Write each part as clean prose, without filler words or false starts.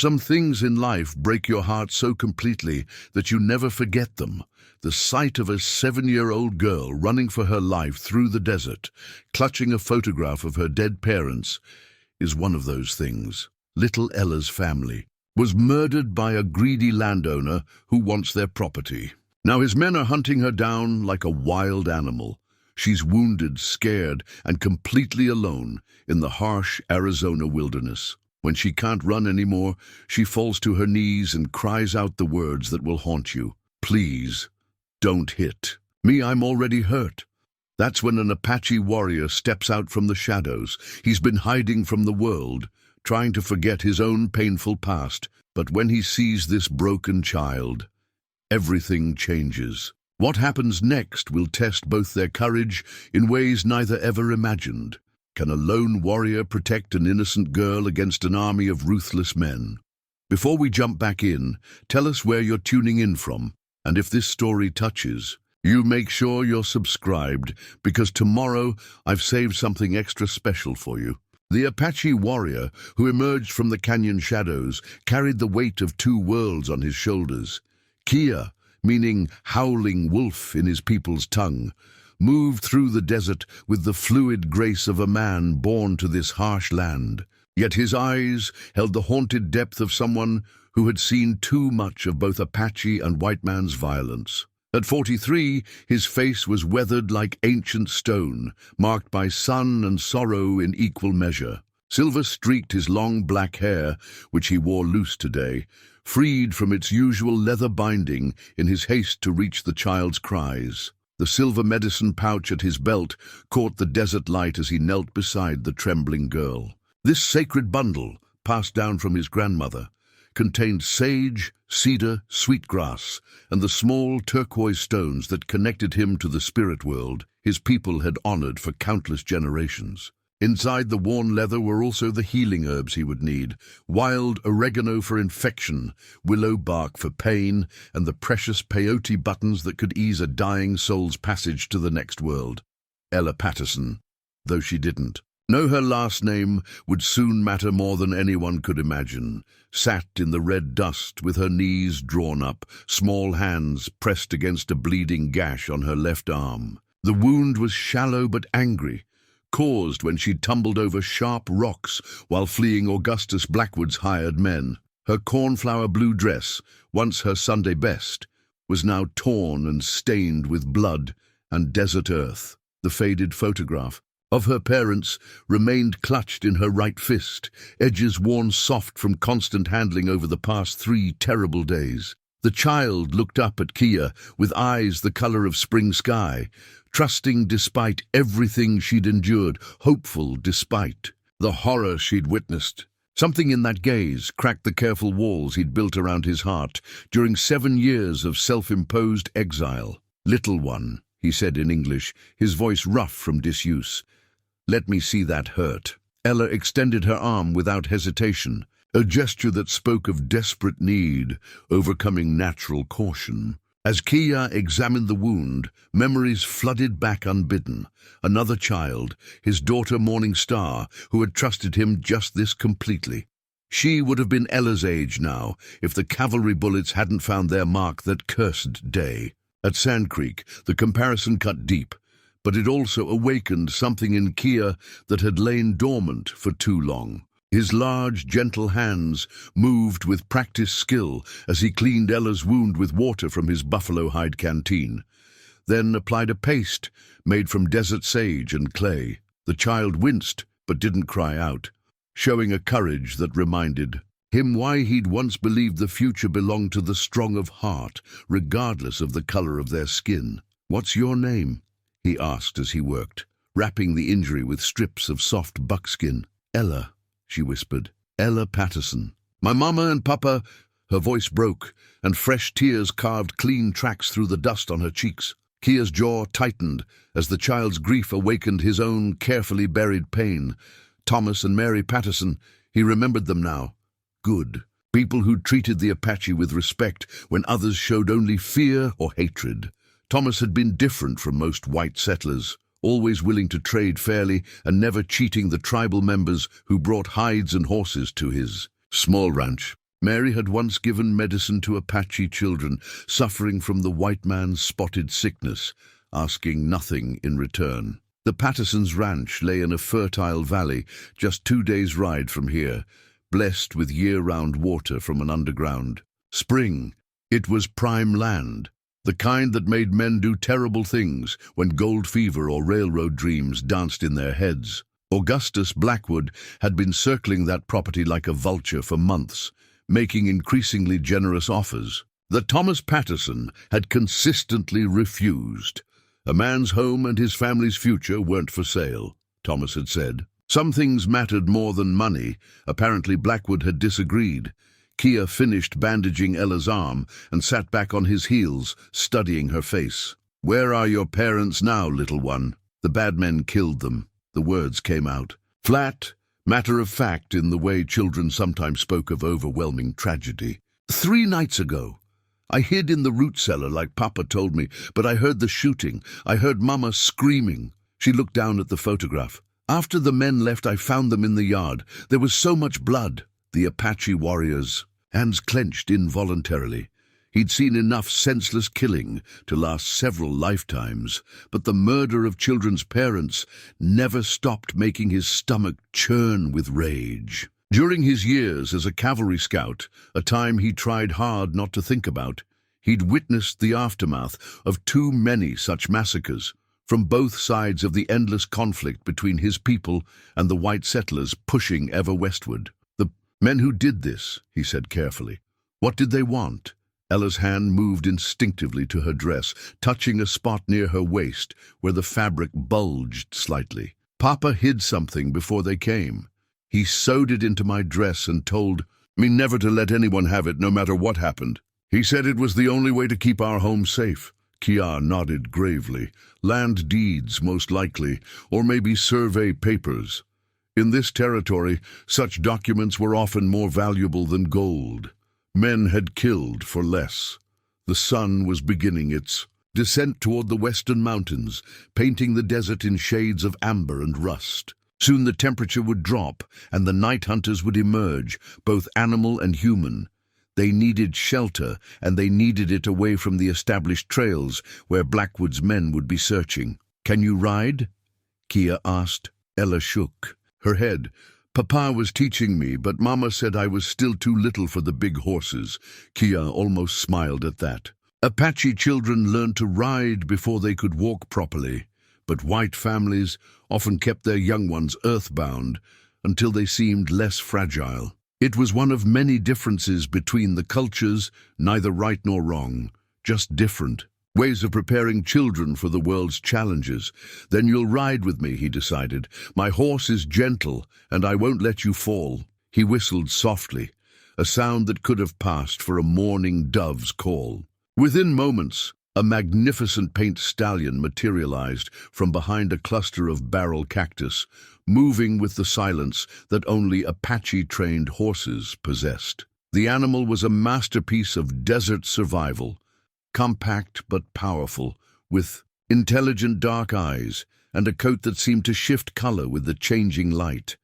Some things in life break your heart so completely that you never forget them. The sight of a 7-year-old girl running for her life through the desert, clutching a photograph of her dead parents, is one of those things. Little Ella's family was murdered by a greedy landowner who wants their property. Now his men are hunting her down like a wild animal. She's wounded, scared, and completely alone in the harsh Arizona wilderness. When she can't run anymore, she falls to her knees and cries out the words that will haunt you. Please, don't hit me, I'm already hurt. That's when an Apache warrior steps out from the shadows. He's been hiding from the world, trying to forget his own painful past. But when he sees this broken child, everything changes. What happens next will test both their courage in ways neither ever imagined. Can a lone warrior protect an innocent girl against an army of ruthless men? Before we jump back in, tell us where you're tuning in from, and if this story touches you, make sure you're subscribed, because tomorrow I've saved something extra special for you. The Apache warrior who emerged from the canyon shadows carried the weight of 2 worlds on his shoulders. Kia, meaning howling wolf in his people's tongue, moved through the desert with the fluid grace of a man born to this harsh land. Yet his eyes held the haunted depth of someone who had seen too much of both Apache and white man's violence. At 43, his face was weathered like ancient stone, marked by sun and sorrow in equal measure. Silver streaked his long black hair, which he wore loose today, freed from its usual leather binding in his haste to reach the child's cries. The silver medicine pouch at his belt caught the desert light as he knelt beside the trembling girl. This sacred bundle, passed down from his grandmother, contained sage, cedar, sweetgrass, and the small turquoise stones that connected him to the spirit world his people had honored for countless generations. Inside the worn leather were also the healing herbs he would need: wild oregano for infection, willow bark for pain, and the precious peyote buttons that could ease a dying soul's passage to the next world. Ella Patterson, though she didn't know her last name, would soon matter more than anyone could imagine. Sat in the red dust with her knees drawn up, small hands pressed against a bleeding gash on her left arm. The wound was shallow but angry, caused when she tumbled over sharp rocks while fleeing Augustus Blackwood's hired men. Her cornflower blue dress, once her Sunday best, was now torn and stained with blood and desert earth. The faded photograph of her parents remained clutched in her right fist, edges worn soft from constant handling over the past 3 terrible days. The child looked up at Kia with eyes the color of spring sky, trusting despite everything she'd endured, hopeful despite the horror she'd witnessed. Something in that gaze cracked the careful walls he'd built around his heart during 7 years of self-imposed exile. "Little one," he said in English, his voice rough from disuse. "Let me see that hurt." Ella extended her arm without hesitation, a gesture that spoke of desperate need, overcoming natural caution. As Kia examined the wound, memories flooded back unbidden. Another child, his daughter Morning Star, who had trusted him just this completely. She would have been Ella's age now, if the cavalry bullets hadn't found their mark that cursed day. At Sand Creek, the comparison cut deep, but it also awakened something in Kia that had lain dormant for too long. His large, gentle hands moved with practiced skill as he cleaned Ella's wound with water from his buffalo hide canteen, then applied a paste made from desert sage and clay. The child winced but didn't cry out, showing a courage that reminded him why he'd once believed the future belonged to the strong of heart, regardless of the color of their skin. "What's your name?" he asked as he worked, wrapping the injury with strips of soft buckskin. "Ella," she whispered. "Ella Patterson." "My mama and papa—" Her voice broke, and fresh tears carved clean tracks through the dust on her cheeks. Kia's jaw tightened as the child's grief awakened his own carefully buried pain. Thomas and Mary Patterson, he remembered them now. Good. People who'd treated the Apache with respect when others showed only fear or hatred. Thomas had been different from most white settlers, always willing to trade fairly and never cheating the tribal members who brought hides and horses to his small ranch. Mary had once given medicine to Apache children suffering from the white man's spotted sickness, asking nothing in return. The Pattersons' ranch lay in a fertile valley just 2 days' ride from here, blessed with year-round water from an underground spring. It was prime land, the kind that made men do terrible things when gold fever or railroad dreams danced in their heads. Augustus Blackwood had been circling that property like a vulture for months, making increasingly generous offers. The Thomas Patterson had consistently refused. A man's home and his family's future weren't for sale, Thomas had said. Some things mattered more than money. Apparently Blackwood had disagreed. Kia finished bandaging Ella's arm and sat back on his heels, studying her face. "Where are your parents now, little one?" "The bad men killed them," the words came out. Flat, matter of fact in the way children sometimes spoke of overwhelming tragedy. 3 nights ago. I hid in the root cellar like Papa told me, but I heard the shooting. I heard Mama screaming." She looked down at the photograph. "After the men left, I found them in the yard. There was so much blood." The Apache warriors, hands clenched involuntarily. He'd seen enough senseless killing to last several lifetimes, but the murder of children's parents never stopped making his stomach churn with rage. During his years as a cavalry scout, a time he tried hard not to think about, he'd witnessed the aftermath of too many such massacres, from both sides of the endless conflict between his people and the white settlers pushing ever westward. "The men who did this," he said carefully, "what did they want?" Ella's hand moved instinctively to her dress, touching a spot near her waist where the fabric bulged slightly. "Papa hid something before they came. He sewed it into my dress and told me never to let anyone have it, no matter what happened. He said it was the only way to keep our home safe." Kia nodded gravely. "Land deeds, most likely, or maybe survey papers. In this territory, such documents were often more valuable than gold. Men had killed for less." The sun was beginning its descent toward the western mountains, painting the desert in shades of amber and rust. Soon the temperature would drop, and the night hunters would emerge, both animal and human. They needed shelter, and they needed it away from the established trails where Blackwood's men would be searching. "Can you ride?" Kia asked. Ella shook her head. "Papa was teaching me, but Mama said I was still too little for the big horses." Kia almost smiled at that. Apache children learned to ride before they could walk properly, but white families often kept their young ones earthbound until they seemed less fragile. It was one of many differences between the cultures, neither right nor wrong, just different ways of preparing children for the world's challenges. "Then you'll ride with me," he decided. "My horse is gentle, and I won't let you fall." He whistled softly, a sound that could have passed for a mourning dove's call. Within moments, a magnificent paint stallion materialized from behind a cluster of barrel cactus, moving with the silence that only Apache-trained horses possessed. The animal was a masterpiece of desert survival, compact but powerful, with intelligent dark eyes and a coat that seemed to shift color with the changing light.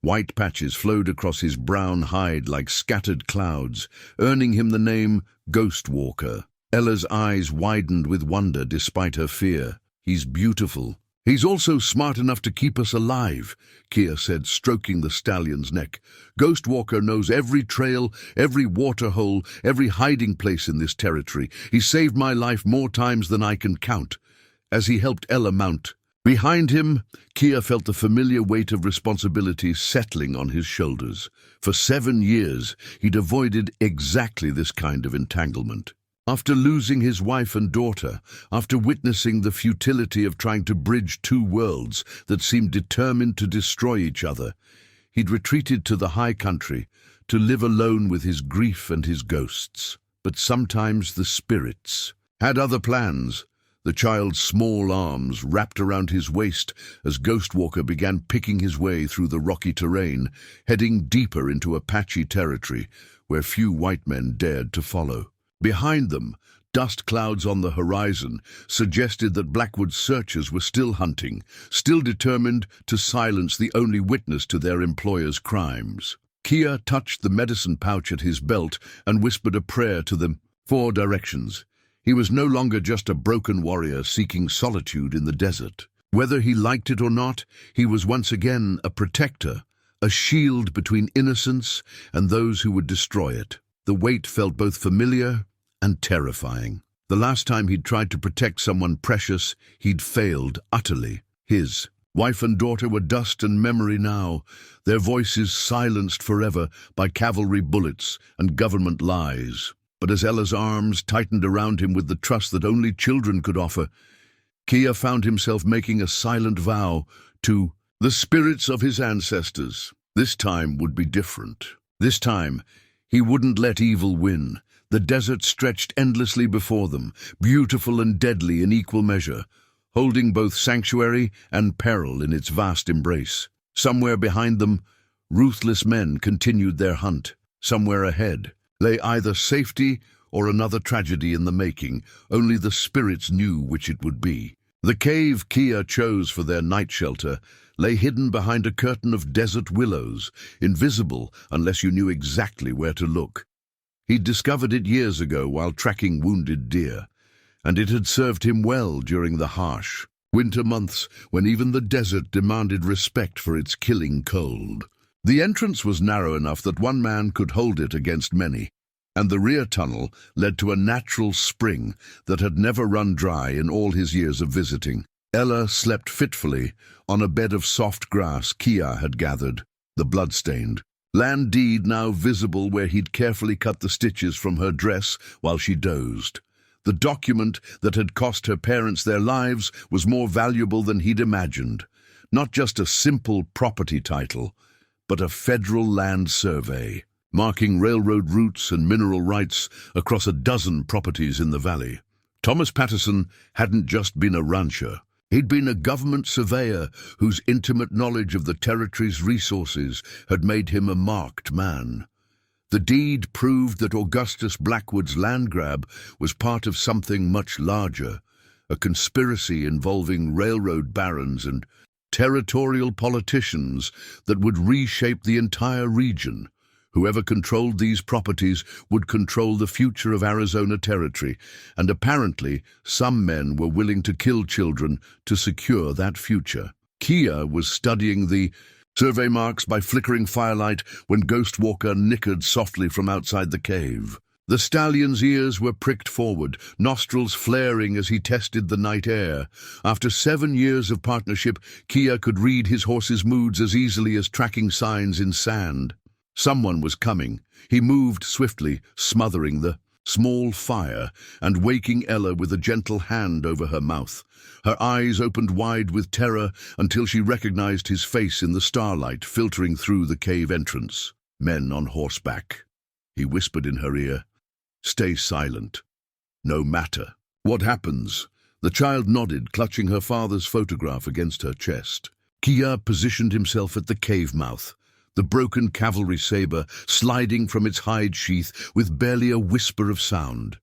White patches flowed across his brown hide like scattered clouds, earning him the name Ghost Walker. Ella's eyes widened with wonder despite her fear. "He's beautiful. He's also smart enough to keep us alive," Kia said, stroking the stallion's neck. "Ghost Walker knows every trail, every waterhole, every hiding place in this territory. He saved my life more times than I can count." As he helped Ella mount, behind him, Kia felt the familiar weight of responsibility settling on his shoulders. For 7 years, he'd avoided exactly this kind of entanglement. After losing his wife and daughter, after witnessing the futility of trying to bridge 2 worlds that seemed determined to destroy each other, he'd retreated to the high country to live alone with his grief and his ghosts. But sometimes the spirits had other plans. The child's small arms wrapped around his waist as Ghost Walker began picking his way through the rocky terrain, heading deeper into Apache territory where few white men dared to follow. Behind them, dust clouds on the horizon suggested that Blackwood's searchers were still hunting, still determined to silence the only witness to their employer's crimes. Kia touched the medicine pouch at his belt and whispered a prayer to the 4 directions. He was no longer just a broken warrior seeking solitude in the desert. Whether he liked it or not, he was once again a protector, a shield between innocence and those who would destroy it. The weight felt both familiar and terrifying. The last time he'd tried to protect someone precious, he'd failed utterly. His wife and daughter were dust and memory now, their voices silenced forever by cavalry bullets and government lies. But as Ella's arms tightened around him with the trust that only children could offer, Kia found himself making a silent vow to the spirits of his ancestors. This time would be different. This time, he wouldn't let evil win. The desert stretched endlessly before them, beautiful and deadly in equal measure, holding both sanctuary and peril in its vast embrace. Somewhere behind them, ruthless men continued their hunt. Somewhere ahead lay either safety or another tragedy in the making. Only the spirits knew which it would be. The cave Kia chose for their night shelter lay hidden behind a curtain of desert willows, invisible unless you knew exactly where to look. He'd discovered it years ago while tracking wounded deer, and it had served him well during the harsh winter months when even the desert demanded respect for its killing cold. The entrance was narrow enough that one man could hold it against many, and the rear tunnel led to a natural spring that had never run dry in all his years of visiting. Ella slept fitfully on a bed of soft grass Kia had gathered, the blood-stained land deed now visible where he'd carefully cut the stitches from her dress while she dozed. The document that had cost her parents their lives was more valuable than he'd imagined. Not just a simple property title, but a federal land survey, marking railroad routes and mineral rights across a dozen properties in the valley. Thomas Patterson hadn't just been a rancher. He'd been a government surveyor whose intimate knowledge of the territory's resources had made him a marked man. The deed proved that Augustus Blackwood's land grab was part of something much larger, a conspiracy involving railroad barons and territorial politicians that would reshape the entire region. Whoever controlled these properties would control the future of Arizona Territory, and apparently some men were willing to kill children to secure that future. Kia was studying the survey marks by flickering firelight when Ghost Walker nickered softly from outside the cave. The stallion's ears were pricked forward, nostrils flaring as he tested the night air. After 7 years of partnership, Kia could read his horse's moods as easily as tracking signs in sand. Someone was coming. He moved swiftly, smothering the small fire and waking Ella with a gentle hand over her mouth. Her eyes opened wide with terror until she recognized his face in the starlight filtering through the cave entrance. Men on horseback. He whispered in her ear, "Stay silent. No matter what happens." The child nodded, clutching her father's photograph against her chest. Kia positioned himself at the cave mouth, the broken cavalry saber sliding from its hide sheath with barely a whisper of sound.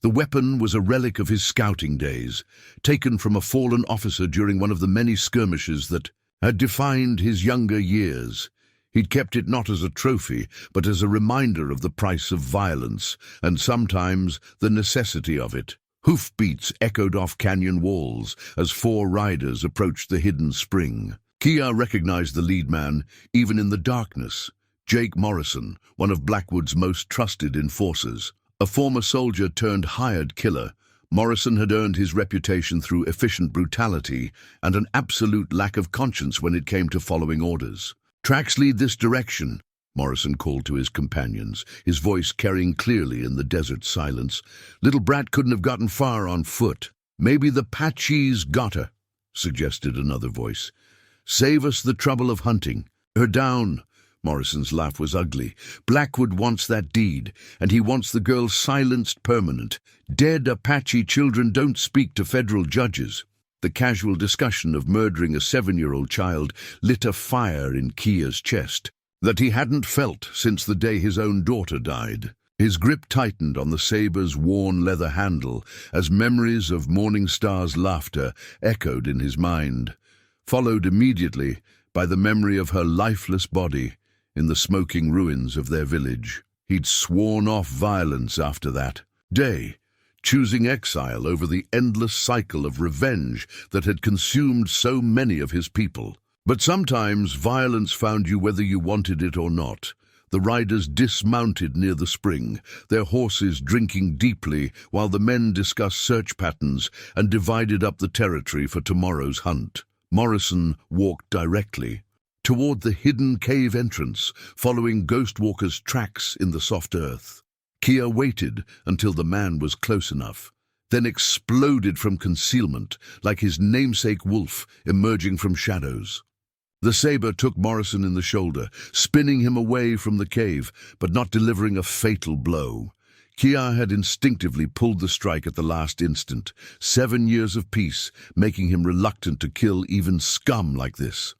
The weapon was a relic of his scouting days, taken from a fallen officer during one of the many skirmishes that had defined his younger years. He'd kept it not as a trophy, but as a reminder of the price of violence, and sometimes the necessity of it. Hoofbeats echoed off canyon walls as 4 riders approached the hidden spring. Kia recognized the lead man, even in the darkness. Jake Morrison, one of Blackwood's most trusted enforcers. A former soldier turned hired killer, Morrison had earned his reputation through efficient brutality and an absolute lack of conscience when it came to following orders. "Tracks lead this direction," Morrison called to his companions, his voice carrying clearly in the desert silence. "Little brat couldn't have gotten far on foot." "Maybe the Apache's got her," suggested another voice. "Save us the trouble of hunting her down." Morrison's laugh was ugly. "Blackwood wants that deed, and he wants the girl silenced permanent. Dead Apache children don't speak to federal judges." The casual discussion of murdering a 7-year-old child lit a fire in Kia's chest that he hadn't felt since the day his own daughter died. His grip tightened on the saber's worn leather handle as memories of Morningstar's laughter echoed in his mind, followed immediately by the memory of her lifeless body in the smoking ruins of their village. He'd sworn off violence after that day, choosing exile over the endless cycle of revenge that had consumed so many of his people. But sometimes violence found you whether you wanted it or not. The riders dismounted near the spring, their horses drinking deeply while the men discussed search patterns and divided up the territory for tomorrow's hunt. Morrison walked directly toward the hidden cave entrance, following Ghostwalker's tracks in the soft earth. Kia waited until the man was close enough, then exploded from concealment like his namesake wolf emerging from shadows. The saber took Morrison in the shoulder, spinning him away from the cave, but not delivering a fatal blow. Kia had instinctively pulled the strike at the last instant, 7 years of peace making him reluctant to kill even scum like this.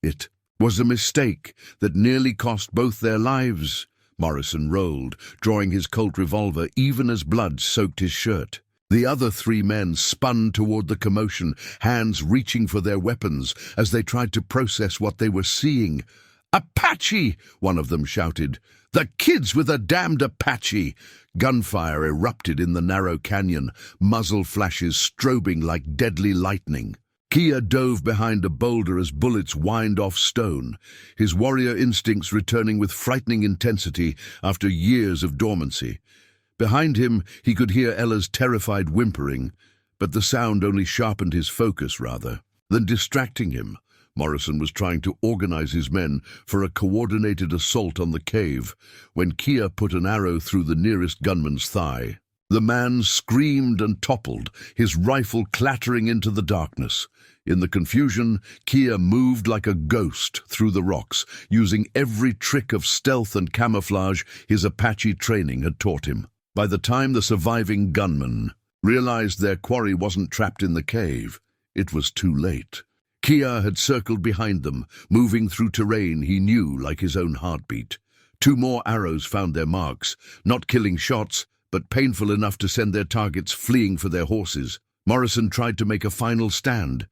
It was a mistake that nearly cost both their lives. Morrison rolled, drawing his Colt revolver even as blood soaked his shirt. The other 3 men spun toward the commotion, hands reaching for their weapons as they tried to process what they were seeing. "Apache!" one of them shouted. "The kids with a damned Apache!" Gunfire erupted in the narrow canyon, muzzle flashes strobing like deadly lightning. Kia dove behind a boulder as bullets whined off stone, his warrior instincts returning with frightening intensity after years of dormancy. Behind him, he could hear Ella's terrified whimpering, but the sound only sharpened his focus rather than distracting him. Morrison was trying to organize his men for a coordinated assault on the cave when Kia put an arrow through the nearest gunman's thigh. The man screamed and toppled, his rifle clattering into the darkness. In the confusion, Kia moved like a ghost through the rocks, using every trick of stealth and camouflage his Apache training had taught him. By the time the surviving gunmen realized their quarry wasn't trapped in the cave, it was too late. Kia had circled behind them, moving through terrain he knew like his own heartbeat. 2 more arrows found their marks, not killing shots, but painful enough to send their targets fleeing for their horses. Morrison tried to make a final stand,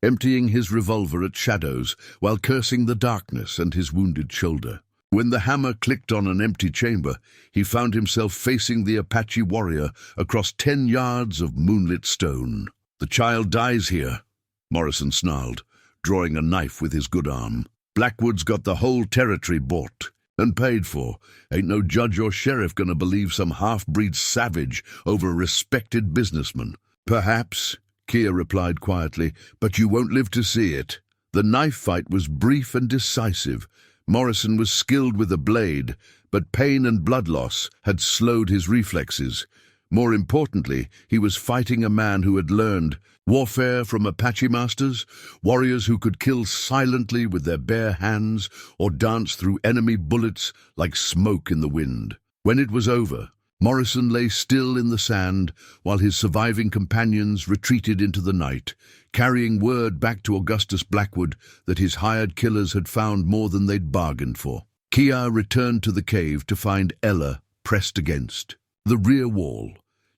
emptying his revolver at shadows while cursing the darkness and his wounded shoulder. When the hammer clicked on an empty chamber, he found himself facing the Apache warrior across 10 yards of moonlit stone. "The child dies here," Morrison snarled, drawing a knife with his good arm. "Blackwood's got the whole territory bought and paid for. Ain't no judge or sheriff gonna believe some half-breed savage over a respected businessman." "Perhaps," Kia replied quietly, "but you won't live to see it." The knife fight was brief and decisive. Morrison was skilled with a blade, but pain and blood loss had slowed his reflexes. More importantly, he was fighting a man who had learned warfare from Apache masters, warriors who could kill silently with their bare hands or dance through enemy bullets like smoke in the wind. When it was over, Morrison lay still in the sand while his surviving companions retreated into the night, carrying word back to Augustus Blackwood that his hired killers had found more than they'd bargained for. Kia returned to the cave to find Ella pressed against the rear wall,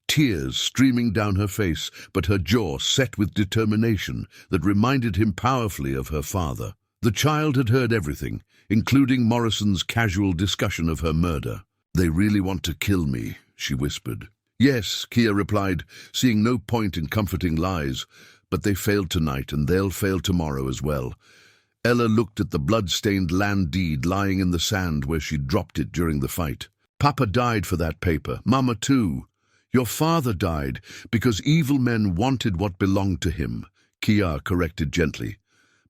tears streaming down her face, but her jaw set with determination that reminded him powerfully of her father. The child had heard everything, including Morrison's casual discussion of her murder. "They really want to kill me," she whispered. "Yes," Kia replied, seeing no point in comforting lies, "but they failed tonight and they'll fail tomorrow as well." Ella looked at the blood-stained land deed lying in the sand where she'd dropped it during the fight. "Papa died for that paper, Mama too. Your father died because evil men wanted what belonged to him," Kia corrected gently.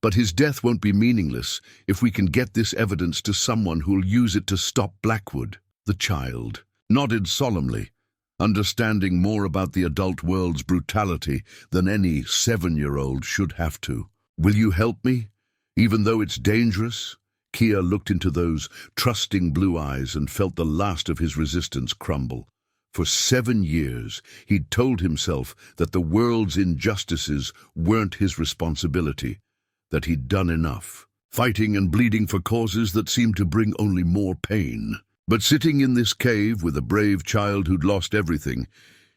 "But his death won't be meaningless if we can get this evidence to someone who'll use it to stop Blackwood." The child nodded solemnly, understanding more about the adult world's brutality than any 7-year-old should have to. "Will you help me, even though it's dangerous?" Kia looked into those trusting blue eyes and felt the last of his resistance crumble. For 7 years, he'd told himself that the world's injustices weren't his responsibility, that he'd done enough, fighting and bleeding for causes that seemed to bring only more pain. But sitting in this cave with a brave child who'd lost everything,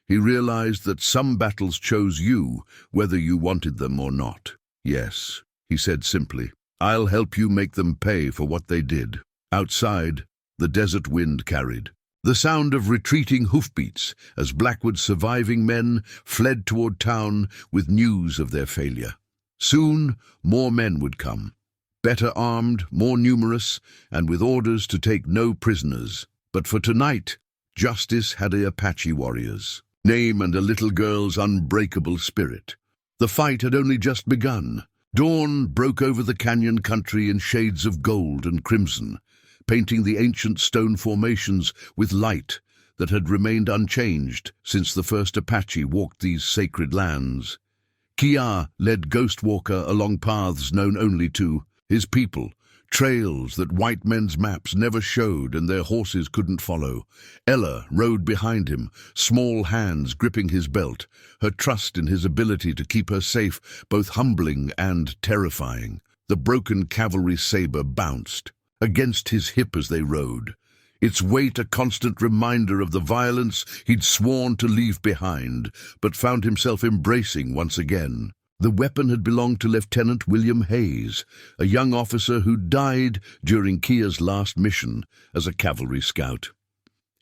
he realized that some battles chose you, whether you wanted them or not. "Yes," he said simply, "I'll help you make them pay for what they did." Outside, the desert wind carried the sound of retreating hoofbeats as Blackwood's surviving men fled toward town with news of their failure. Soon, more men would come, better armed, more numerous, and with orders to take no prisoners. But for tonight, justice had the Apache warriors' name and a little girl's unbreakable spirit. The fight had only just begun. Dawn broke over the canyon country in shades of gold and crimson, painting the ancient stone formations with light that had remained unchanged since the first Apache walked these sacred lands. Kia led Ghost Walker along paths known only to his people, trails that white men's maps never showed and their horses couldn't follow. Ella rode behind him, small hands gripping his belt, her trust in his ability to keep her safe both humbling and terrifying. The broken cavalry saber bounced against his hip as they rode, its weight a constant reminder of the violence he'd sworn to leave behind, but found himself embracing once again. The weapon had belonged to Lieutenant William Hayes, a young officer who died during Kia's last mission as a cavalry scout.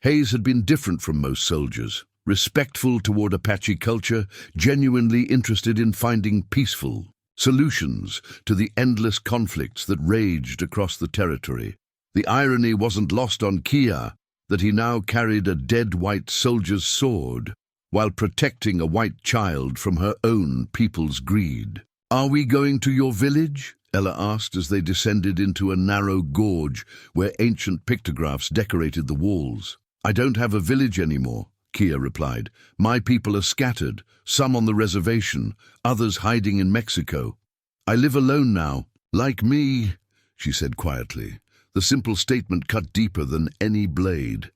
Hayes had been different from most soldiers, respectful toward Apache culture, genuinely interested in finding peaceful solutions to the endless conflicts that raged across the territory. The irony wasn't lost on Kia that he now carried a dead white soldier's sword while protecting a white child from her own people's greed. "Are we going to your village?" Ella asked as they descended into a narrow gorge where ancient pictographs decorated the walls. "I don't have a village anymore," Kia replied. "My people are scattered, some on the reservation, others hiding in Mexico. I live alone now." "Like me," she said quietly. The simple statement cut deeper than any blade.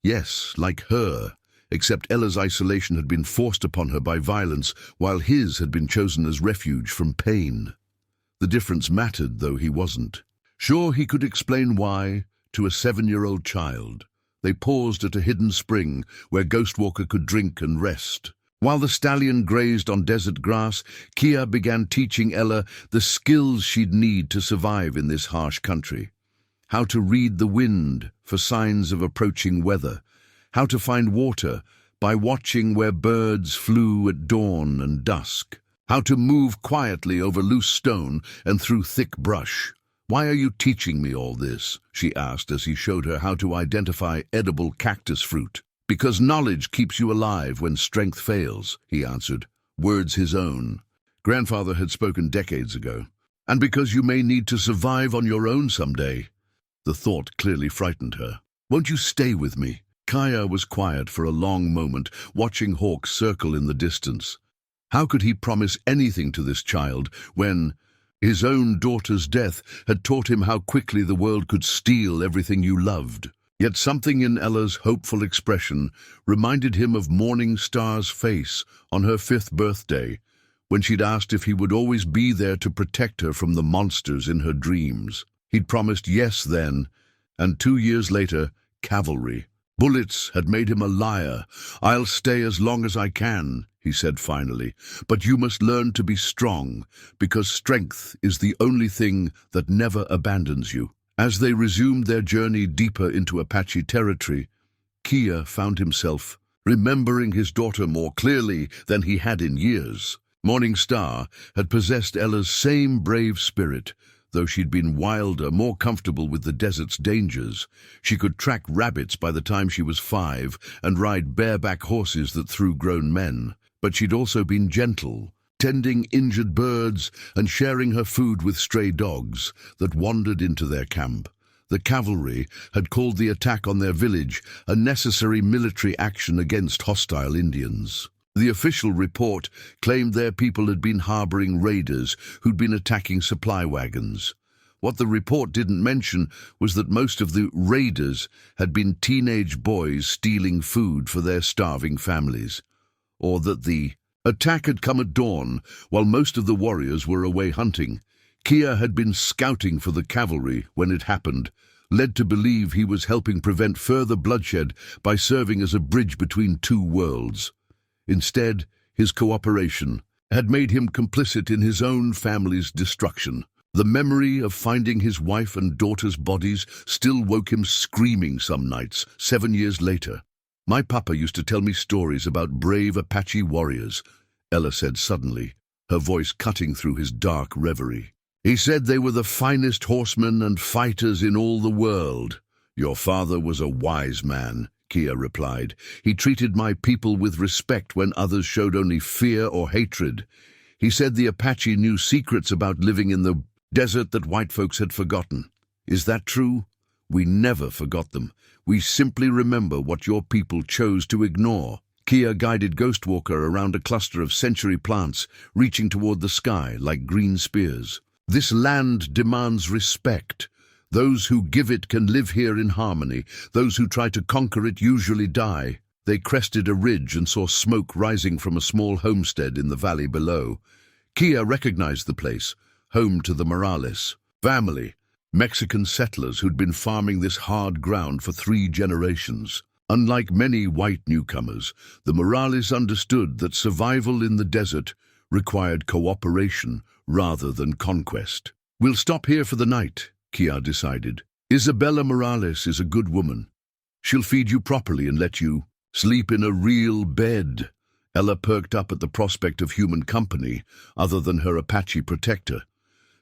Yes, like her, except Ella's isolation had been forced upon her by violence, while his had been chosen as refuge from pain. The difference mattered, though he wasn't. Sure, he could explain why, to a 7-year-old child. They paused at a hidden spring where Ghostwalker could drink and rest. While the stallion grazed on desert grass, Kia began teaching Ella the skills she'd need to survive in this harsh country. How to read the wind for signs of approaching weather. How to find water by watching where birds flew at dawn and dusk. How to move quietly over loose stone and through thick brush. "Why are you teaching me all this?" she asked as he showed her how to identify edible cactus fruit. "Because knowledge keeps you alive when strength fails," he answered, words his own. Grandfather had spoken decades ago. "And because you may need to survive on your own someday." The thought clearly frightened her. "Won't you stay with me?" Kia was quiet for a long moment, watching hawks circle in the distance. How could he promise anything to this child when his own daughter's death had taught him how quickly the world could steal everything you loved? Yet something in Ella's hopeful expression reminded him of Morning Star's face on her 5th birthday, when she'd asked if he would always be there to protect her from the monsters in her dreams. He'd promised yes then, and 2 years later, cavalry. Bullets had made him a liar. "I'll stay as long as I can," he said finally, "but you must learn to be strong, because strength is the only thing that never abandons you." As they resumed their journey deeper into Apache territory, Kia found himself remembering his daughter more clearly than he had in years. Morning Star had possessed Ella's same brave spirit, though she'd been wilder, more comfortable with the desert's dangers. She could track rabbits by the time she was 5 and ride bareback horses that threw grown men. But she'd also been gentle, tending injured birds and sharing her food with stray dogs that wandered into their camp. The cavalry had called the attack on their village a necessary military action against hostile Indians. The official report claimed their people had been harboring raiders who'd been attacking supply wagons. What the report didn't mention was that most of the raiders had been teenage boys stealing food for their starving families, or that the attack had come at dawn while most of the warriors were away hunting. Kia had been scouting for the cavalry when it happened, led to believe he was helping prevent further bloodshed by serving as a bridge between two worlds. Instead, his cooperation had made him complicit in his own family's destruction. The memory of finding his wife and daughter's bodies still woke him screaming some nights, 7 years later. "My papa used to tell me stories about brave Apache warriors," Ella said suddenly, her voice cutting through his dark reverie. "He said they were the finest horsemen and fighters in all the world." "Your father was a wise man," Kia replied. "He treated my people with respect when others showed only fear or hatred. He said the Apache knew secrets about living in the desert that white folks had forgotten. Is that true? We never forgot them. We simply remember what your people chose to ignore." Kia guided Ghostwalker around a cluster of century plants, reaching toward the sky like green spears. "This land demands respect. Those who give it can live here in harmony. Those who try to conquer it usually die." They crested a ridge and saw smoke rising from a small homestead in the valley below. Kia recognized the place, home to the Morales family, Mexican settlers who'd been farming this hard ground for 3 generations. Unlike many white newcomers, the Morales understood that survival in the desert required cooperation rather than conquest. "We'll stop here for the night," Kia decided. "Isabella Morales is a good woman. She'll feed you properly and let you sleep in a real bed." Ella perked up at the prospect of human company other than her Apache protector.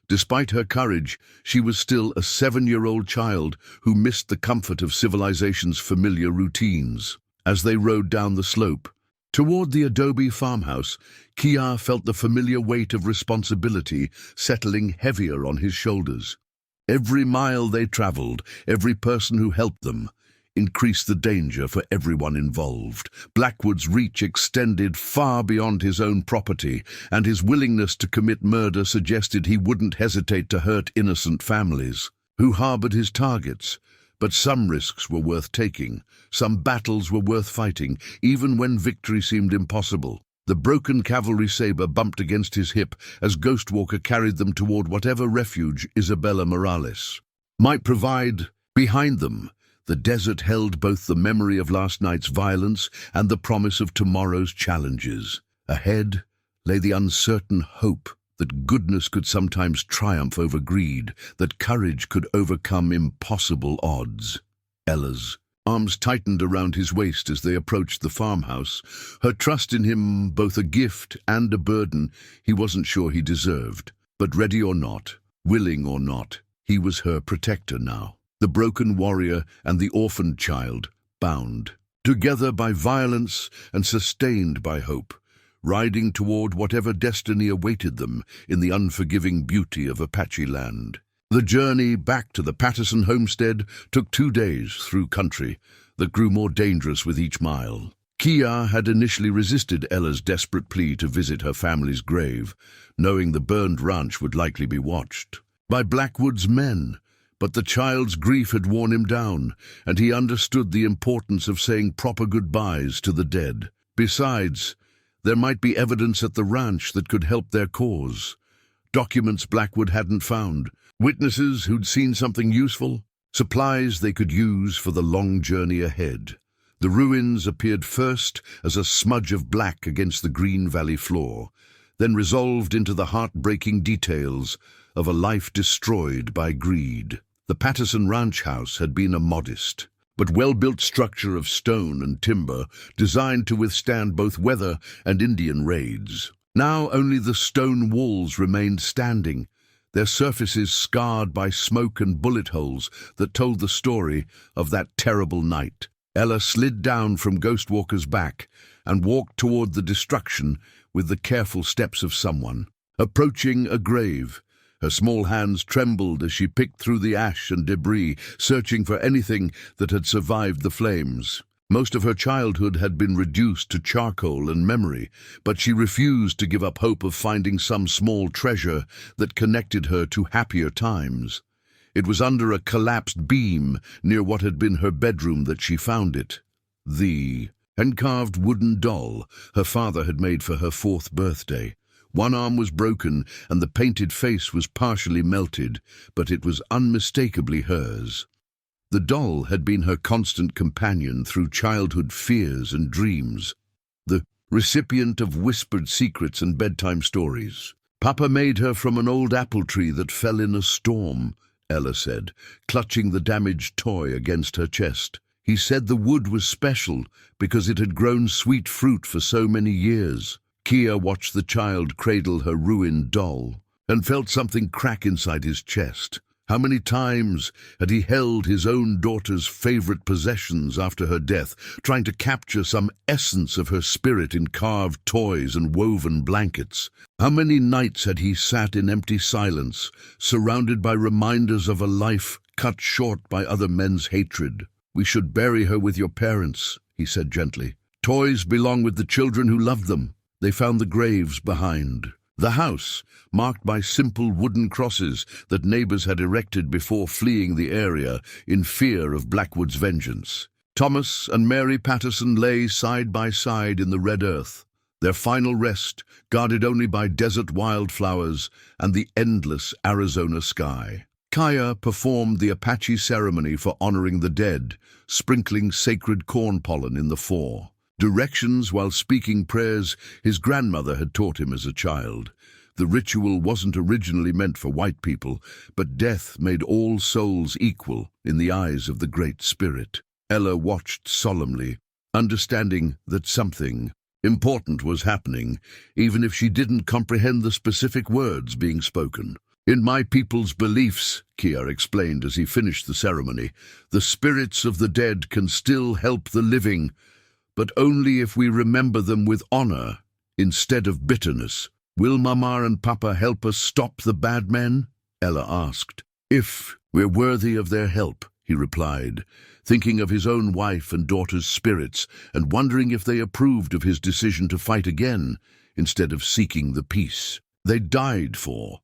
Despite her courage, she was still a 7-year-old child who missed the comfort of civilization's familiar routines. As they rode down the slope toward the adobe farmhouse, Kia felt the familiar weight of responsibility settling heavier on his shoulders. Every mile they traveled, every person who helped them, increased the danger for everyone involved. Blackwood's reach extended far beyond his own property, and his willingness to commit murder suggested he wouldn't hesitate to hurt innocent families who harbored his targets. But some risks were worth taking, some battles were worth fighting, even when victory seemed impossible. The broken cavalry saber bumped against his hip as Ghostwalker carried them toward whatever refuge Isabella Morales might provide. Behind them, the desert held both the memory of last night's violence and the promise of tomorrow's challenges. Ahead lay the uncertain hope that goodness could sometimes triumph over greed, that courage could overcome impossible odds. Ella's arms tightened around his waist as they approached the farmhouse, her trust in him both a gift and a burden he wasn't sure he deserved. But ready or not, willing or not, he was her protector now. The broken warrior and the orphaned child, bound together by violence and sustained by hope, riding toward whatever destiny awaited them in the unforgiving beauty of Apache land. The journey back to the Patterson homestead took 2 days through country that grew more dangerous with each mile. Kia had initially resisted Ella's desperate plea to visit her family's grave, knowing the burned ranch would likely be watched by Blackwood's men. But the child's grief had worn him down, and he understood the importance of saying proper goodbyes to the dead. Besides, there might be evidence at the ranch that could help their cause. Documents Blackwood hadn't found, witnesses who'd seen something useful, supplies they could use for the long journey ahead. The ruins appeared first as a smudge of black against the green valley floor, then resolved into the heartbreaking details of a life destroyed by greed. The Patterson ranch house had been a modest but well-built structure of stone and timber designed to withstand both weather and Indian raids. Now only the stone walls remained standing, their surfaces scarred by smoke and bullet holes that told the story of that terrible night. Ella slid down from Ghostwalker's back and walked toward the destruction with the careful steps of someone approaching a grave. Her small hands trembled as she picked through the ash and debris, searching for anything that had survived the flames. Most of her childhood had been reduced to charcoal and memory, but she refused to give up hope of finding some small treasure that connected her to happier times. It was under a collapsed beam near what had been her bedroom that she found it. The hand-carved wooden doll her father had made for her 4th birthday. One arm was broken and the painted face was partially melted, but it was unmistakably hers. The doll had been her constant companion through childhood fears and dreams, the recipient of whispered secrets and bedtime stories. Papa made her from an old apple tree that fell in a storm, Ella said, clutching the damaged toy against her chest. He said the wood was special because it had grown sweet fruit for so many years. Kia watched the child cradle her ruined doll and felt something crack inside his chest. How many times had he held his own daughter's favorite possessions after her death, trying to capture some essence of her spirit in carved toys and woven blankets? How many nights had he sat in empty silence, surrounded by reminders of a life cut short by other men's hatred? "We should bury her with your parents," he said gently. "Toys belong with the children who loved them." They found the graves behind. The house, marked by simple wooden crosses that neighbors had erected before fleeing the area in fear of Blackwood's vengeance. Thomas and Mary Patterson lay side by side in the red earth, their final rest guarded only by desert wildflowers and the endless Arizona sky. Kaya performed the Apache ceremony for honoring the dead, sprinkling sacred corn pollen in the fore. Directions while speaking prayers his grandmother had taught him as a child. The ritual wasn't originally meant for white people, but death made all souls equal in the eyes of the Great Spirit. Ella watched solemnly, understanding that something important was happening, even if she didn't comprehend the specific words being spoken. "In my people's beliefs," Kia explained as he finished the ceremony, "the spirits of the dead can still help the living, but only if we remember them with honor instead of bitterness. Will Mama and Papa help us stop the bad men?" Ella asked. "If we're worthy of their help," he replied, thinking of his own wife and daughter's spirits and wondering if they approved of his decision to fight again instead of seeking the peace they died for.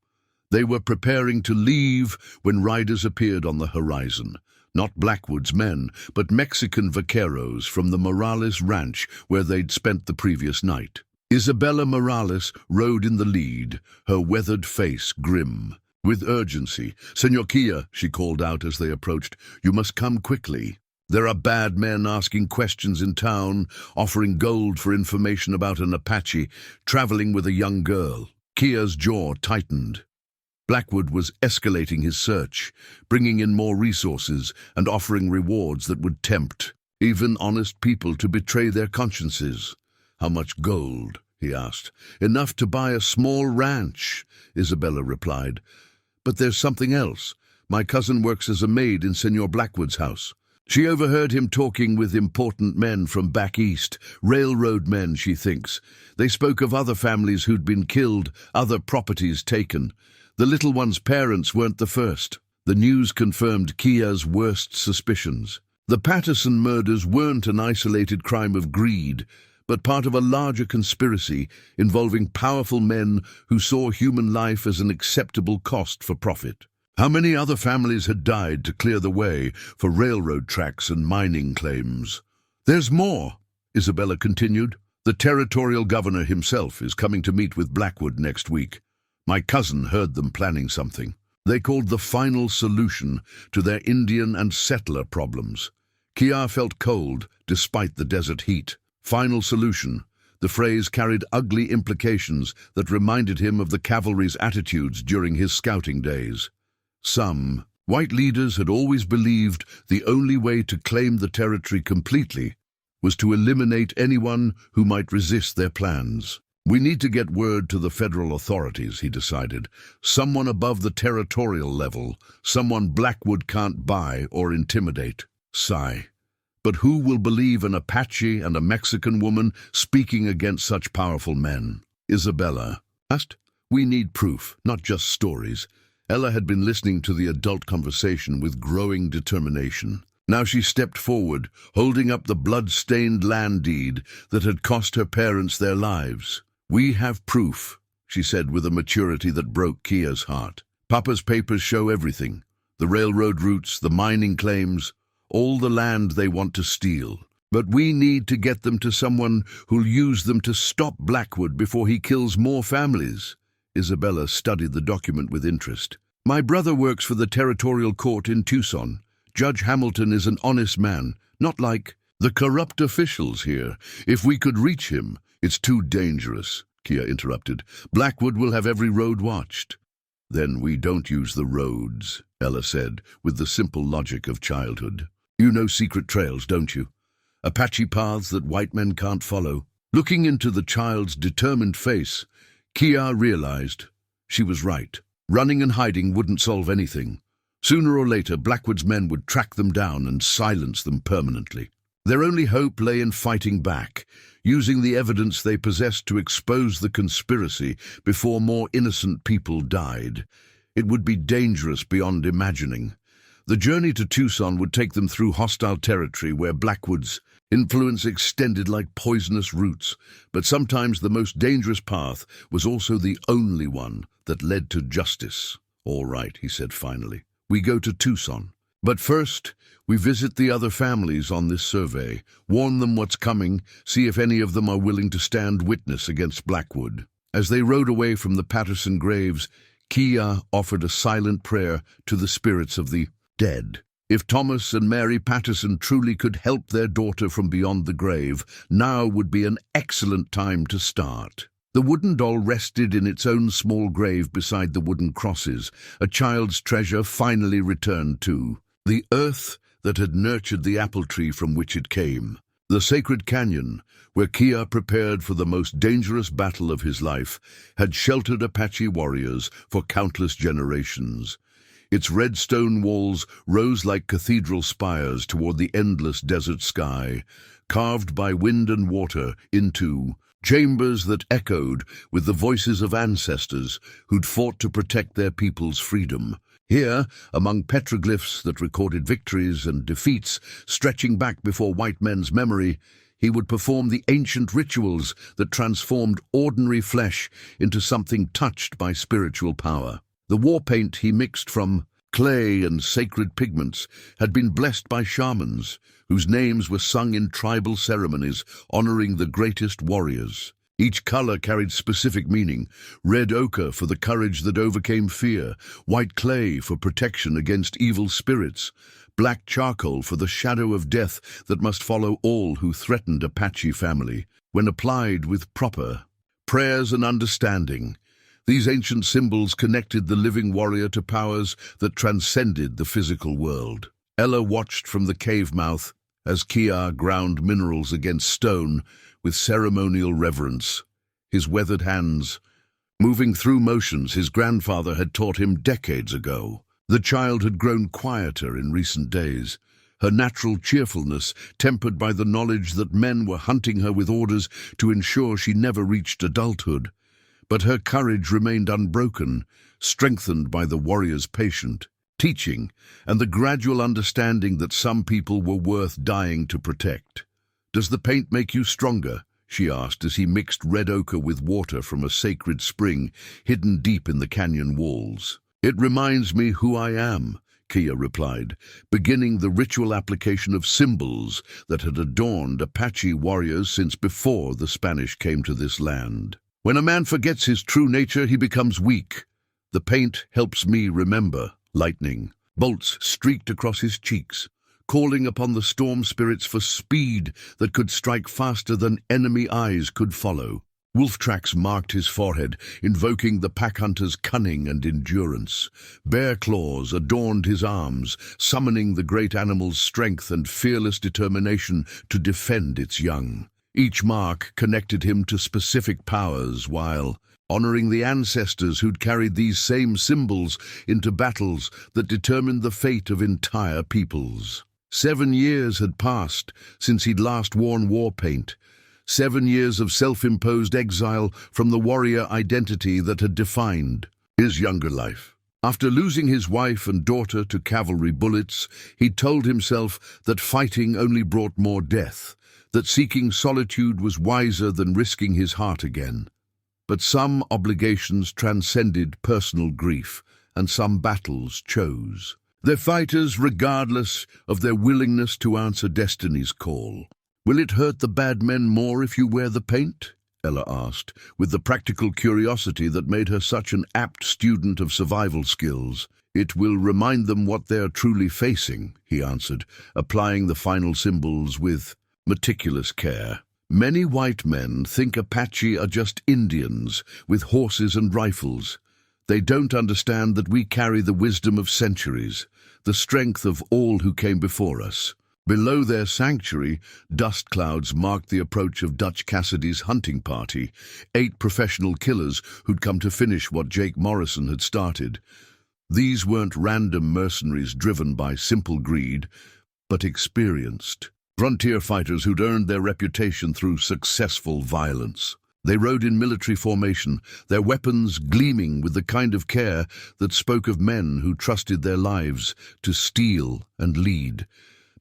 They were preparing to leave when riders appeared on the horizon. Not Blackwood's men, but Mexican vaqueros from the Morales ranch where they'd spent the previous night. Isabella Morales rode in the lead, her weathered face grim. With urgency, "Senor Kia," she called out as they approached, "you must come quickly. There are bad men asking questions in town, offering gold for information about an Apache traveling with a young girl." Kia's jaw tightened. Blackwood was escalating his search, bringing in more resources and offering rewards that would tempt even honest people to betray their consciences. "How much gold?" he asked. "Enough to buy a small ranch," Isabella replied. "But there's something else. My cousin works as a maid in Senor Blackwood's house. She overheard him talking with important men from back east, railroad men, she thinks. They spoke of other families who'd been killed, other properties taken. The little one's parents weren't the first." The news confirmed Kia's worst suspicions. The Patterson murders weren't an isolated crime of greed, but part of a larger conspiracy involving powerful men who saw human life as an acceptable cost for profit. How many other families had died to clear the way for railroad tracks and mining claims? "There's more," Isabella continued. "The territorial governor himself is coming to meet with Blackwood next week. My cousin heard them planning something they called the final solution to their Indian and settler problems." Kia felt cold despite the desert heat. Final solution. The phrase carried ugly implications that reminded him of the cavalry's attitudes during his scouting days. Some white leaders had always believed the only way to claim the territory completely was to eliminate anyone who might resist their plans. "We need to get word to the federal authorities," he decided. "Someone above the territorial level, someone Blackwood can't buy or intimidate." Sigh. But who will believe an Apache and a Mexican woman speaking against such powerful men? Isabella asked. "We need proof, not just stories." Ella had been listening to the adult conversation with growing determination. Now she stepped forward, holding up the blood-stained land deed that had cost her parents their lives. "We have proof," she said with a maturity that broke Kia's heart. "Papa's papers show everything. The railroad routes, the mining claims, all the land they want to steal. But we need to get them to someone who'll use them to stop Blackwood before he kills more families." Isabella studied the document with interest. "My brother works for the territorial court in Tucson. Judge Hamilton is an honest man, not like the corrupt officials here. If we could reach him, it's too dangerous." Kia interrupted. "Blackwood will have every road watched." "Then we don't use the roads," Ella said, with the simple logic of childhood. "You know secret trails, don't you? Apache paths that white men can't follow." Looking into the child's determined face, Kia realized she was right. Running and hiding wouldn't solve anything. Sooner or later, Blackwood's men would track them down and silence them permanently. Their only hope lay in fighting back, using the evidence they possessed to expose the conspiracy before more innocent people died. It would be dangerous beyond imagining. The journey to Tucson would take them through hostile territory where Blackwood's influence extended like poisonous roots, but sometimes the most dangerous path was also the only one that led to justice. "All right," he said finally. "We go to Tucson. But first, we visit the other families on this survey, warn them what's coming, see if any of them are willing to stand witness against Blackwood." As they rode away from the Patterson graves, Kia offered a silent prayer to the spirits of the dead. If Thomas and Mary Patterson truly could help their daughter from beyond the grave, now would be an excellent time to start. The wooden doll rested in its own small grave beside the wooden crosses, a child's treasure finally returned to the earth that had nurtured the apple tree from which it came. The sacred canyon, where Kia prepared for the most dangerous battle of his life, had sheltered Apache warriors for countless generations. Its red stone walls rose like cathedral spires toward the endless desert sky, carved by wind and water into chambers that echoed with the voices of ancestors who'd fought to protect their people's freedom. Here, among petroglyphs that recorded victories and defeats stretching back before white men's memory, he would perform the ancient rituals that transformed ordinary flesh into something touched by spiritual power. The war paint he mixed from clay and sacred pigments had been blessed by shamans, whose names were sung in tribal ceremonies honoring the greatest warriors. Each color carried specific meaning: red ochre for the courage that overcame fear, white clay for protection against evil spirits, black charcoal for the shadow of death that must follow all who threatened Apache family. When applied with proper prayers and understanding, these ancient symbols connected the living warrior to powers that transcended the physical world. Ella watched from the cave mouth as Kia ground minerals against stone with ceremonial reverence, his weathered hands moving through motions his grandfather had taught him decades ago. The child had grown quieter in recent days, her natural cheerfulness tempered by the knowledge that men were hunting her with orders to ensure she never reached adulthood. But her courage remained unbroken, strengthened by the warrior's patient teaching and the gradual understanding that some people were worth dying to protect. "Does the paint make you stronger?" she asked as he mixed red ochre with water from a sacred spring hidden deep in the canyon walls. "It reminds me who I am," Kia replied, beginning the ritual application of symbols that had adorned Apache warriors since before the Spanish came to this land. "When a man forgets his true nature, he becomes weak. The paint helps me remember." Lightning bolts streaked across his cheeks, calling upon the storm spirits for speed that could strike faster than enemy eyes could follow. Wolf tracks marked his forehead, invoking the pack hunter's cunning and endurance. Bear claws adorned his arms, summoning the great animal's strength and fearless determination to defend its young. Each mark connected him to specific powers, while honoring the ancestors who'd carried these same symbols into battles that determined the fate of entire peoples. 7 years had passed since he'd last worn war paint. 7 years of self-imposed exile from the warrior identity that had defined his younger life. After losing his wife and daughter to cavalry bullets, he told himself that fighting only brought more death, that seeking solitude was wiser than risking his heart again. But some obligations transcended personal grief, and some battles chose. They're fighters regardless of their willingness to answer destiny's call. "Will it hurt the bad men more if you wear the paint?" Ella asked, with the practical curiosity that made her such an apt student of survival skills. "It will remind them what they're truly facing," he answered, applying the final symbols with meticulous care. Many white men think Apache are just Indians with horses and rifles. They don't understand that we carry the wisdom of centuries, the strength of all who came before us. Below their sanctuary, dust clouds marked the approach of Dutch Cassidy's hunting party, 8 professional killers who'd come to finish what Jake Morrison had started. These weren't random mercenaries driven by simple greed, but experienced frontier fighters who'd earned their reputation through successful violence. They rode in military formation, their weapons gleaming with the kind of care that spoke of men who trusted their lives to steal and lead.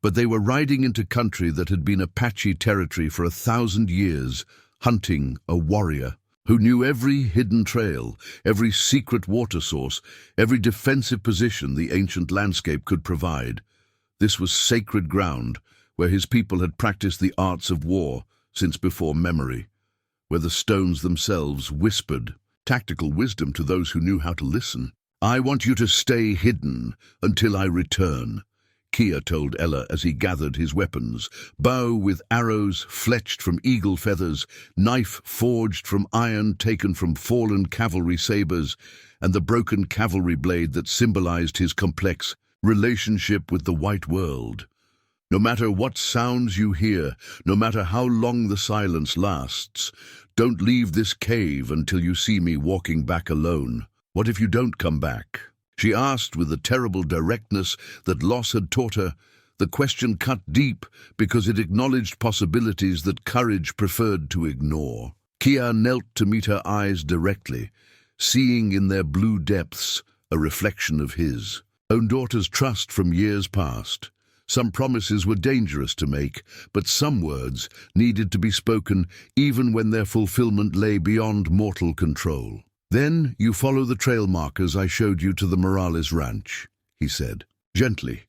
But they were riding into country that had been Apache territory for 1,000 years, hunting a warrior who knew every hidden trail, every secret water source, every defensive position the ancient landscape could provide. This was sacred ground, where his people had practiced the arts of war since before memory, where the stones themselves whispered tactical wisdom to those who knew how to listen. "I want you to stay hidden until I return," Kia told Ella as he gathered his weapons, bow with arrows fletched from eagle feathers, knife forged from iron taken from fallen cavalry sabers, and the broken cavalry blade that symbolized his complex relationship with the white world. "No matter what sounds you hear, no matter how long the silence lasts, don't leave this cave until you see me walking back alone. What if you don't come back?" She asked with the terrible directness that loss had taught her. The question cut deep because it acknowledged possibilities that courage preferred to ignore. Kia knelt to meet her eyes directly, seeing in their blue depths a reflection of his own daughter's trust from years past. Some promises were dangerous to make, but some words needed to be spoken even when their fulfillment lay beyond mortal control. "Then you follow the trail markers I showed you to the Morales ranch," he said, gently.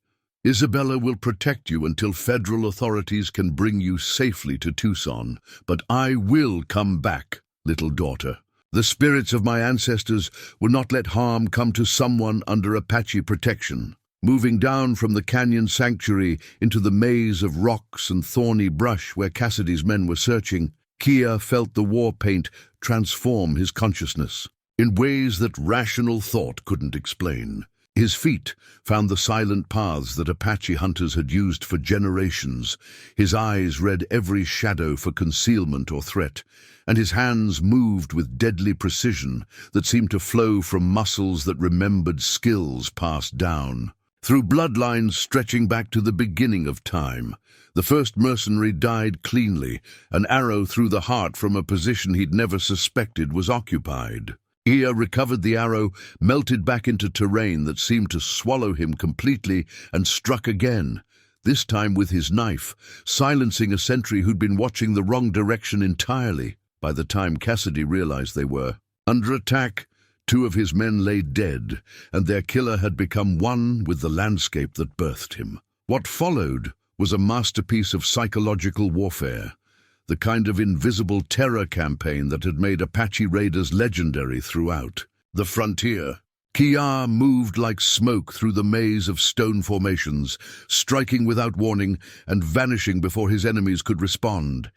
"Isabella will protect you until federal authorities can bring you safely to Tucson, but I will come back, little daughter. The spirits of my ancestors will not let harm come to someone under Apache protection." Moving down from the canyon sanctuary into the maze of rocks and thorny brush where Cassidy's men were searching, Kia felt the war paint transform his consciousness in ways that rational thought couldn't explain. His feet found the silent paths that Apache hunters had used for generations. His eyes read every shadow for concealment or threat, and his hands moved with deadly precision that seemed to flow from muscles that remembered skills passed down through bloodlines stretching back to the beginning of time. The first mercenary died cleanly, an arrow through the heart from a position he'd never suspected was occupied. Ia recovered the arrow, melted back into terrain that seemed to swallow him completely, and struck again, this time with his knife, silencing a sentry who'd been watching the wrong direction entirely. By the time Cassidy realized they were under attack, 2 of his men lay dead, and their killer had become one with the landscape that birthed him. What followed was a masterpiece of psychological warfare, the kind of invisible terror campaign that had made Apache raiders legendary throughout the frontier. Kia moved like smoke through the maze of stone formations, striking without warning and vanishing before his enemies could respond.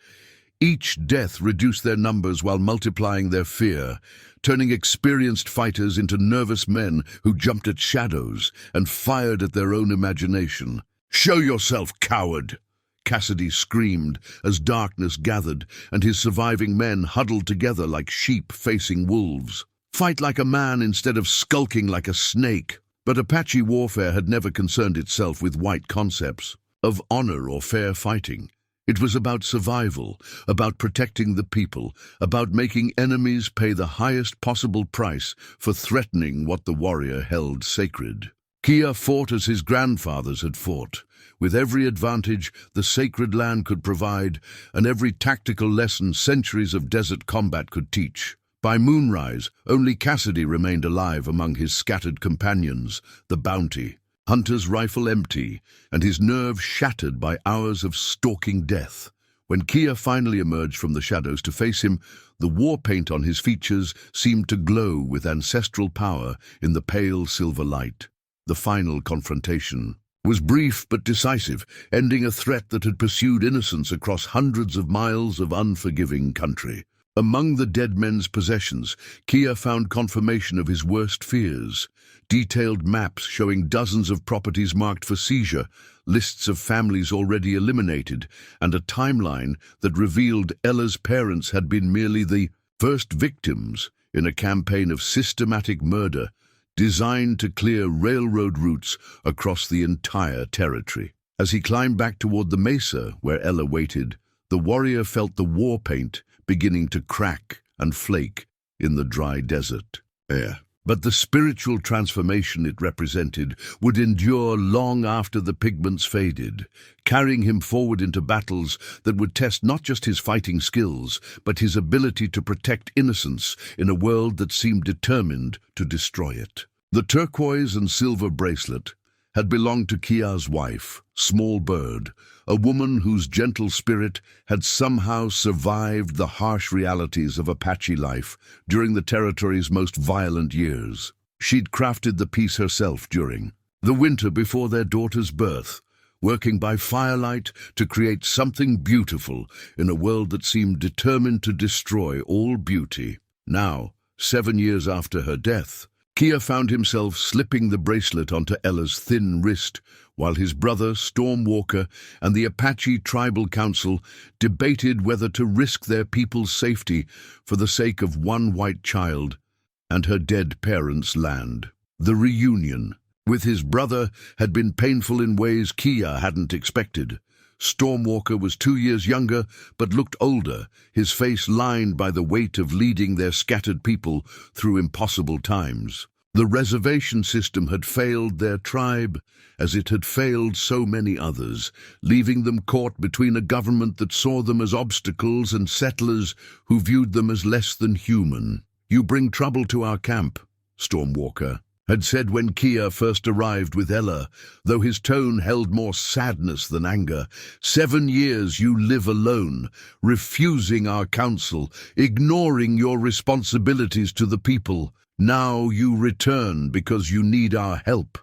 Each death reduced their numbers while multiplying their fear, turning experienced fighters into nervous men who jumped at shadows and fired at their own imagination. "Show yourself, coward!" Cassidy screamed as darkness gathered and his surviving men huddled together like sheep facing wolves. "Fight like a man instead of skulking like a snake." But Apache warfare had never concerned itself with white concepts of honor or fair fighting. It was about survival, about protecting the people, about making enemies pay the highest possible price for threatening what the warrior held sacred. Kia fought as his grandfathers had fought, with every advantage the sacred land could provide and every tactical lesson centuries of desert combat could teach. By moonrise, only Cassidy remained alive among his scattered companions, the bounty, Hunter's rifle empty, and his nerves shattered by hours of stalking death. When Kia finally emerged from the shadows to face him, the war paint on his features seemed to glow with ancestral power in the pale silver light. The final confrontation was brief but decisive, ending a threat that had pursued innocents across hundreds of miles of unforgiving country. Among the dead men's possessions, Kia found confirmation of his worst fears. Detailed maps showing dozens of properties marked for seizure, lists of families already eliminated, and a timeline that revealed Ella's parents had been merely the first victims in a campaign of systematic murder designed to clear railroad routes across the entire territory. As he climbed back toward the mesa where Ella waited, the warrior felt the war paint beginning to crack and flake in the dry desert air. But the spiritual transformation it represented would endure long after the pigments faded, carrying him forward into battles that would test not just his fighting skills, but his ability to protect innocence in a world that seemed determined to destroy it. The turquoise and silver bracelet had belonged to Kia's wife, Small Bird, a woman whose gentle spirit had somehow survived the harsh realities of Apache life during the territory's most violent years. She'd crafted the piece herself during the winter before their daughter's birth, working by firelight to create something beautiful in a world that seemed determined to destroy all beauty. Now, 7 years after her death, Kia found himself slipping the bracelet onto Ella's thin wrist, while his brother, Stormwalker, and the Apache Tribal Council debated whether to risk their people's safety for the sake of one white child and her dead parents' land. The reunion with his brother had been painful in ways Kia hadn't expected. Stormwalker was 2 years younger, but looked older, his face lined by the weight of leading their scattered people through impossible times. The reservation system had failed their tribe, as it had failed so many others, leaving them caught between a government that saw them as obstacles and settlers who viewed them as less than human. "You bring trouble to our camp," Stormwalker had said when Kia first arrived with Ella, though his tone held more sadness than anger. 7 years you live alone, refusing our counsel, ignoring your responsibilities to the people. Now you return because you need our help."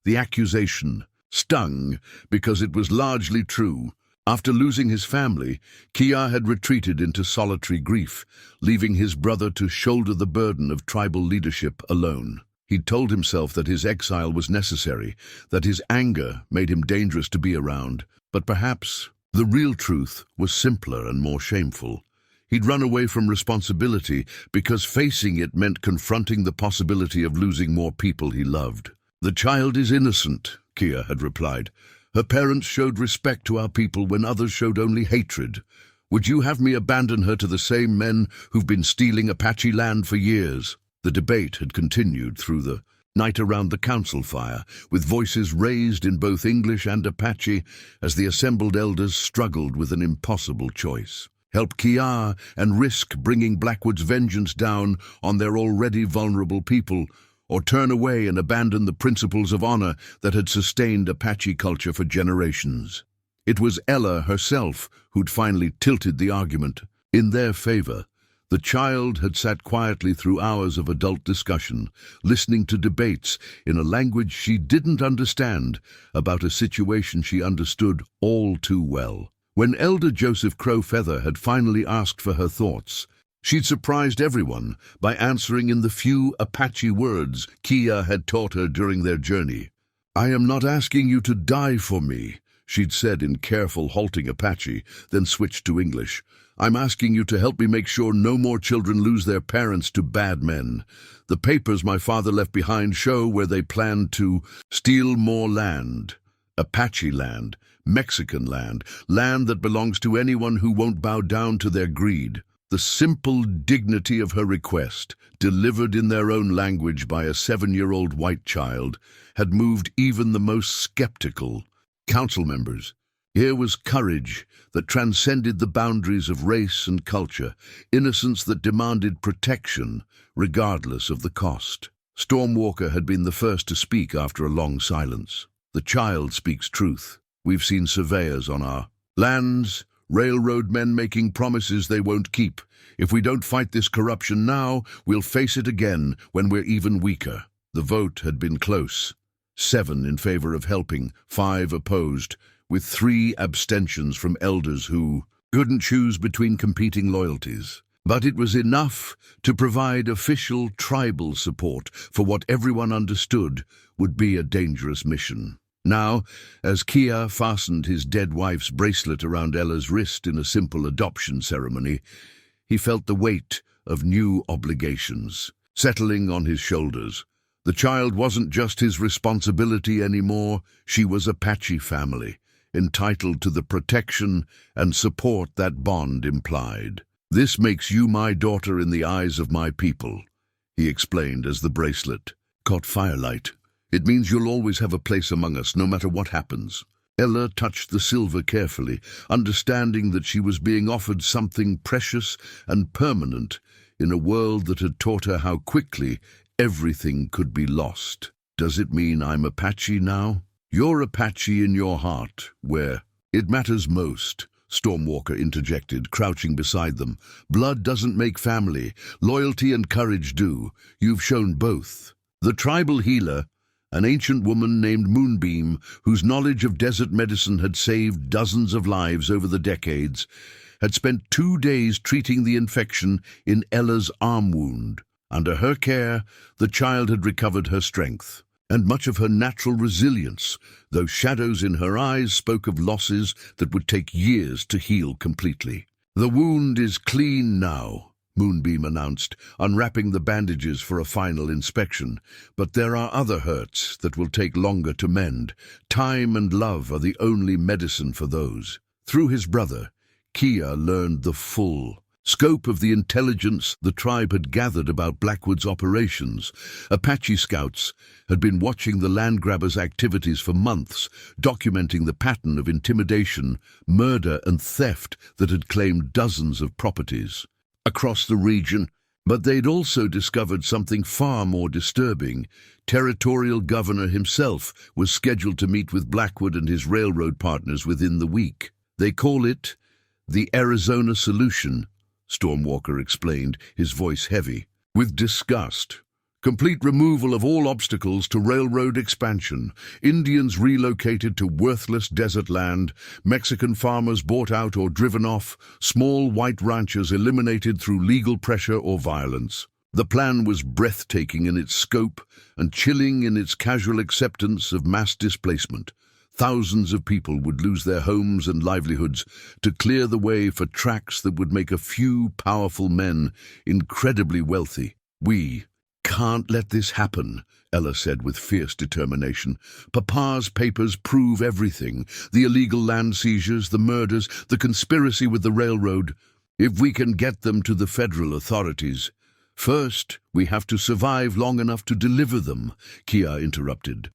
The accusation stung because it was largely true. After losing his family, Kia had retreated into solitary grief, leaving his brother to shoulder the burden of tribal leadership alone. He'd told himself that his exile was necessary, that his anger made him dangerous to be around, but perhaps the real truth was simpler and more shameful. He'd run away from responsibility because facing it meant confronting the possibility of losing more people he loved. "The child is innocent," Kia had replied. "Her parents showed respect to our people when others showed only hatred. Would you have me abandon her to the same men who've been stealing Apache land for years?" The debate had continued through the night around the council fire, with voices raised in both English and Apache as the assembled elders struggled with an impossible choice. Help Kia and risk bringing Blackwood's vengeance down on their already vulnerable people, or turn away and abandon the principles of honor that had sustained Apache culture for generations. It was Ella herself who'd finally tilted the argument in their favor. The child had sat quietly through hours of adult discussion, listening to debates in a language she didn't understand about a situation she understood all too well. When Elder Joseph Crowfeather had finally asked for her thoughts, she'd surprised everyone by answering in the few Apache words Kia had taught her during their journey. "I am not asking you to die for me," she'd said in careful, halting Apache, then switched to English. "I'm asking you to help me make sure no more children lose their parents to bad men. The papers my father left behind show where they planned to steal more land. Apache land, Mexican land, land that belongs to anyone who won't bow down to their greed." The simple dignity of her request, delivered in their own language by a 7-year-old white child, had moved even the most skeptical council members. Here was courage that transcended the boundaries of race and culture, innocence that demanded protection, regardless of the cost. Stormwalker had been the first to speak after a long silence. "The child speaks truth. We've seen surveyors on our lands, railroad men making promises they won't keep. If we don't fight this corruption now, we'll face it again when we're even weaker." The vote had been close, 7 in favor of helping, 5 opposed, with 3 abstentions from elders who couldn't choose between competing loyalties. But it was enough to provide official tribal support for what everyone understood would be a dangerous mission. Now, as Kia fastened his dead wife's bracelet around Ella's wrist in a simple adoption ceremony, he felt the weight of new obligations settling on his shoulders. The child wasn't just his responsibility anymore, she was Apache family, entitled to the protection and support that bond implied. "This makes you my daughter in the eyes of my people," he explained as the bracelet caught firelight. "It means you'll always have a place among us, no matter what happens." Ella touched the silver carefully, understanding that she was being offered something precious and permanent in a world that had taught her how quickly everything could be lost. "Does it mean I'm Apache now?" "You're Apache in your heart, where it matters most," Stormwalker interjected, crouching beside them. "Blood doesn't make family. Loyalty and courage do. You've shown both." The tribal healer, an ancient woman named Moonbeam, whose knowledge of desert medicine had saved dozens of lives over the decades, had spent 2 days treating the infection in Ella's arm wound. Under her care, the child had recovered her strength and much of her natural resilience, though shadows in her eyes spoke of losses that would take years to heal completely. "The wound is clean now," Moonbeam announced, unwrapping the bandages for a final inspection. "But there are other hurts that will take longer to mend. Time and love are the only medicine for those." Through his brother, Kia learned the full scope of the intelligence the tribe had gathered about Blackwood's operations. Apache scouts had been watching the land grabbers' activities for months, documenting the pattern of intimidation, murder, and theft that had claimed dozens of properties across the region. But they'd also discovered something far more disturbing. Territorial Governor himself was scheduled to meet with Blackwood and his railroad partners within the week. "They call it the Arizona Solution," Stormwalker explained, his voice heavy with disgust. "Complete removal of all obstacles to railroad expansion. Indians relocated to worthless desert land, Mexican farmers bought out or driven off, small white ranchers eliminated through legal pressure or violence." The plan was breathtaking in its scope and chilling in its casual acceptance of mass displacement. Thousands of people would lose their homes and livelihoods to clear the way for tracts that would make a few powerful men incredibly wealthy. "We can't let this happen," Ella said with fierce determination. "Papa's papers prove everything. The illegal land seizures, the murders, the conspiracy with the railroad. If we can get them to the federal authorities." "First, we have to survive long enough to deliver them," Kia interrupted.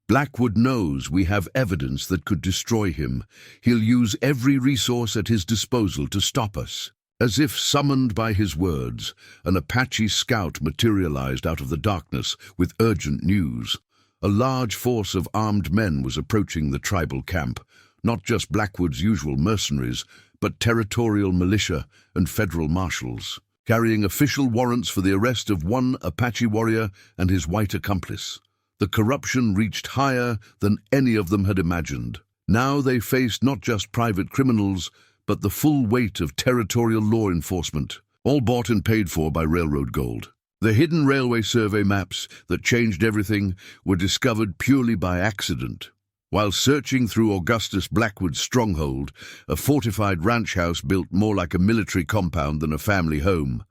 "Blackwood knows we have evidence that could destroy him. He'll use every resource at his disposal to stop us." As if summoned by his words, an Apache scout materialized out of the darkness with urgent news. A large force of armed men was approaching the tribal camp, not just Blackwood's usual mercenaries, but territorial militia and federal marshals, carrying official warrants for the arrest of one Apache warrior and his white accomplice. The corruption reached higher than any of them had imagined. Now they faced not just private criminals, but the full weight of territorial law enforcement, all bought and paid for by railroad gold. The hidden railway survey maps that changed everything were discovered purely by accident. While searching through Augustus Blackwood's stronghold, a fortified ranch house built more like a military compound than a family home,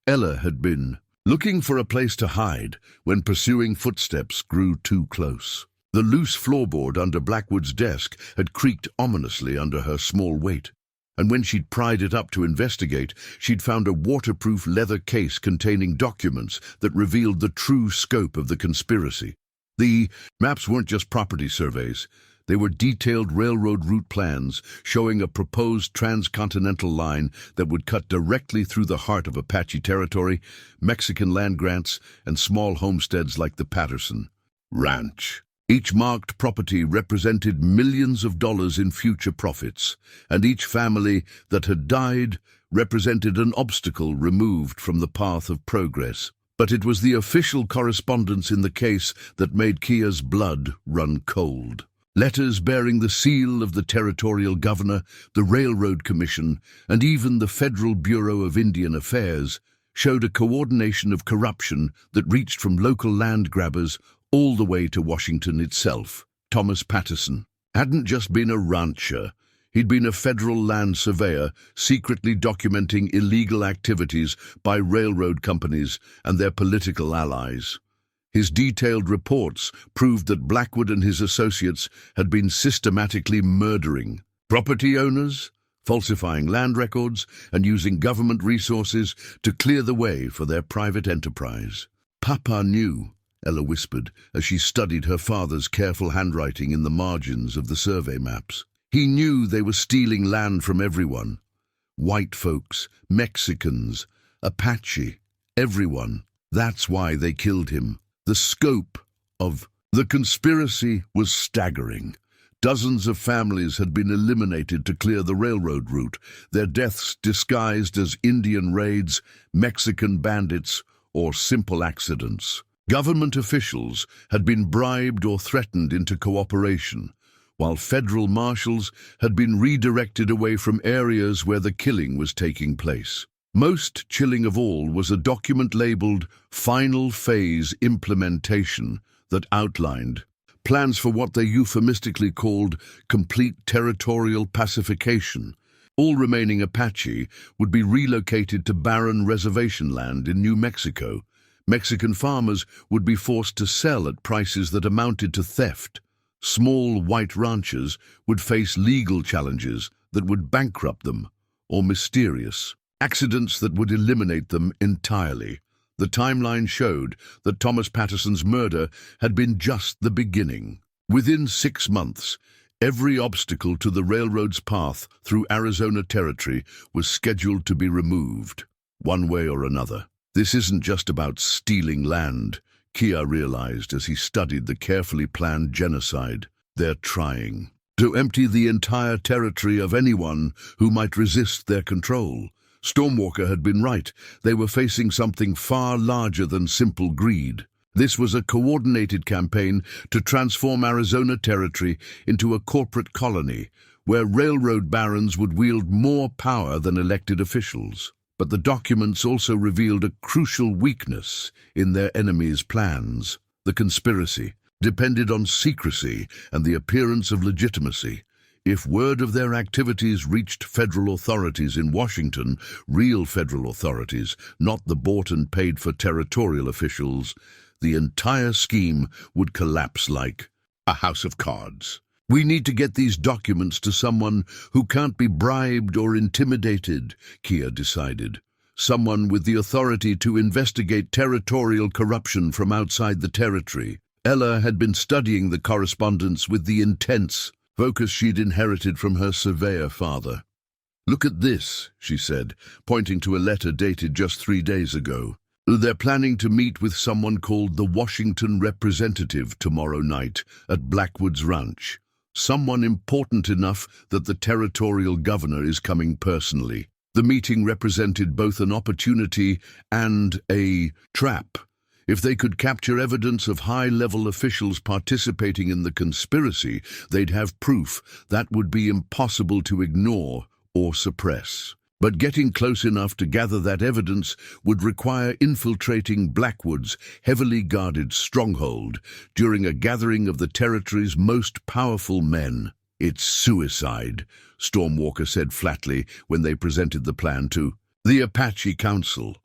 Ella had been looking for a place to hide when pursuing footsteps grew too close. The loose floorboard under Blackwood's desk had creaked ominously under her small weight, and when she'd pried it up to investigate, she'd found a waterproof leather case containing documents that revealed the true scope of the conspiracy. The maps weren't just property surveys. They were detailed railroad route plans showing a proposed transcontinental line that would cut directly through the heart of Apache territory, Mexican land grants, and small homesteads like the Patterson Ranch. Each marked property represented millions of dollars in future profits, and each family that had died represented an obstacle removed from the path of progress. But it was the official correspondence in the case that made Kia's blood run cold. Letters bearing the seal of the territorial governor, the Railroad Commission, and even the Federal Bureau of Indian Affairs showed a coordination of corruption that reached from local land grabbers all the way to Washington itself. Thomas Patterson hadn't just been a rancher. He'd been a federal land surveyor, secretly documenting illegal activities by railroad companies and their political allies. His detailed reports proved that Blackwood and his associates had been systematically murdering property owners, falsifying land records, and using government resources to clear the way for their private enterprise. "Papa knew," Ella whispered as she studied her father's careful handwriting in the margins of the survey maps. "He knew they were stealing land from everyone. White folks, Mexicans, Apache, everyone. That's why they killed him." The scope of the conspiracy was staggering. Dozens of families had been eliminated to clear the railroad route, their deaths disguised as Indian raids, Mexican bandits, or simple accidents. Government officials had been bribed or threatened into cooperation, while federal marshals had been redirected away from areas where the killing was taking place. Most chilling of all was a document labeled Final Phase Implementation that outlined plans for what they euphemistically called complete territorial pacification. All remaining Apache would be relocated to barren reservation land in New Mexico. Mexican farmers would be forced to sell at prices that amounted to theft. Small white ranchers would face legal challenges that would bankrupt them, or mysterious accidents that would eliminate them entirely. The timeline showed that Thomas Patterson's murder had been just the beginning. Within 6 months, every obstacle to the railroad's path through Arizona territory was scheduled to be removed, one way or another. This isn't just about stealing land, Kia realized as he studied the carefully planned genocide. They're trying to empty the entire territory of anyone who might resist their control. Stormwalker had been right. They were facing something far larger than simple greed. This was a coordinated campaign to transform Arizona territory into a corporate colony, where railroad barons would wield more power than elected officials. But the documents also revealed a crucial weakness in their enemies' plans. The conspiracy depended on secrecy and the appearance of legitimacy. If word of their activities reached federal authorities in Washington, real federal authorities, not the bought and paid for territorial officials, the entire scheme would collapse like a house of cards. "We need to get these documents to someone who can't be bribed or intimidated," Kia decided. Someone with the authority to investigate territorial corruption from outside the territory. Ella had been studying the correspondence with the intense focus she'd inherited from her surveyor father. "Look at this," she said, pointing to a letter dated just 3 days ago. "They're planning to meet with someone called the Washington representative tomorrow night at Blackwood's ranch. Someone important enough that the territorial governor is coming personally." The meeting represented both an opportunity and a trap. If they could capture evidence of high-level officials participating in the conspiracy, they'd have proof that would be impossible to ignore or suppress. But getting close enough to gather that evidence would require infiltrating Blackwood's heavily guarded stronghold during a gathering of the territory's most powerful men. "It's suicide," Stormwalker said flatly when they presented the plan to the Apache Council.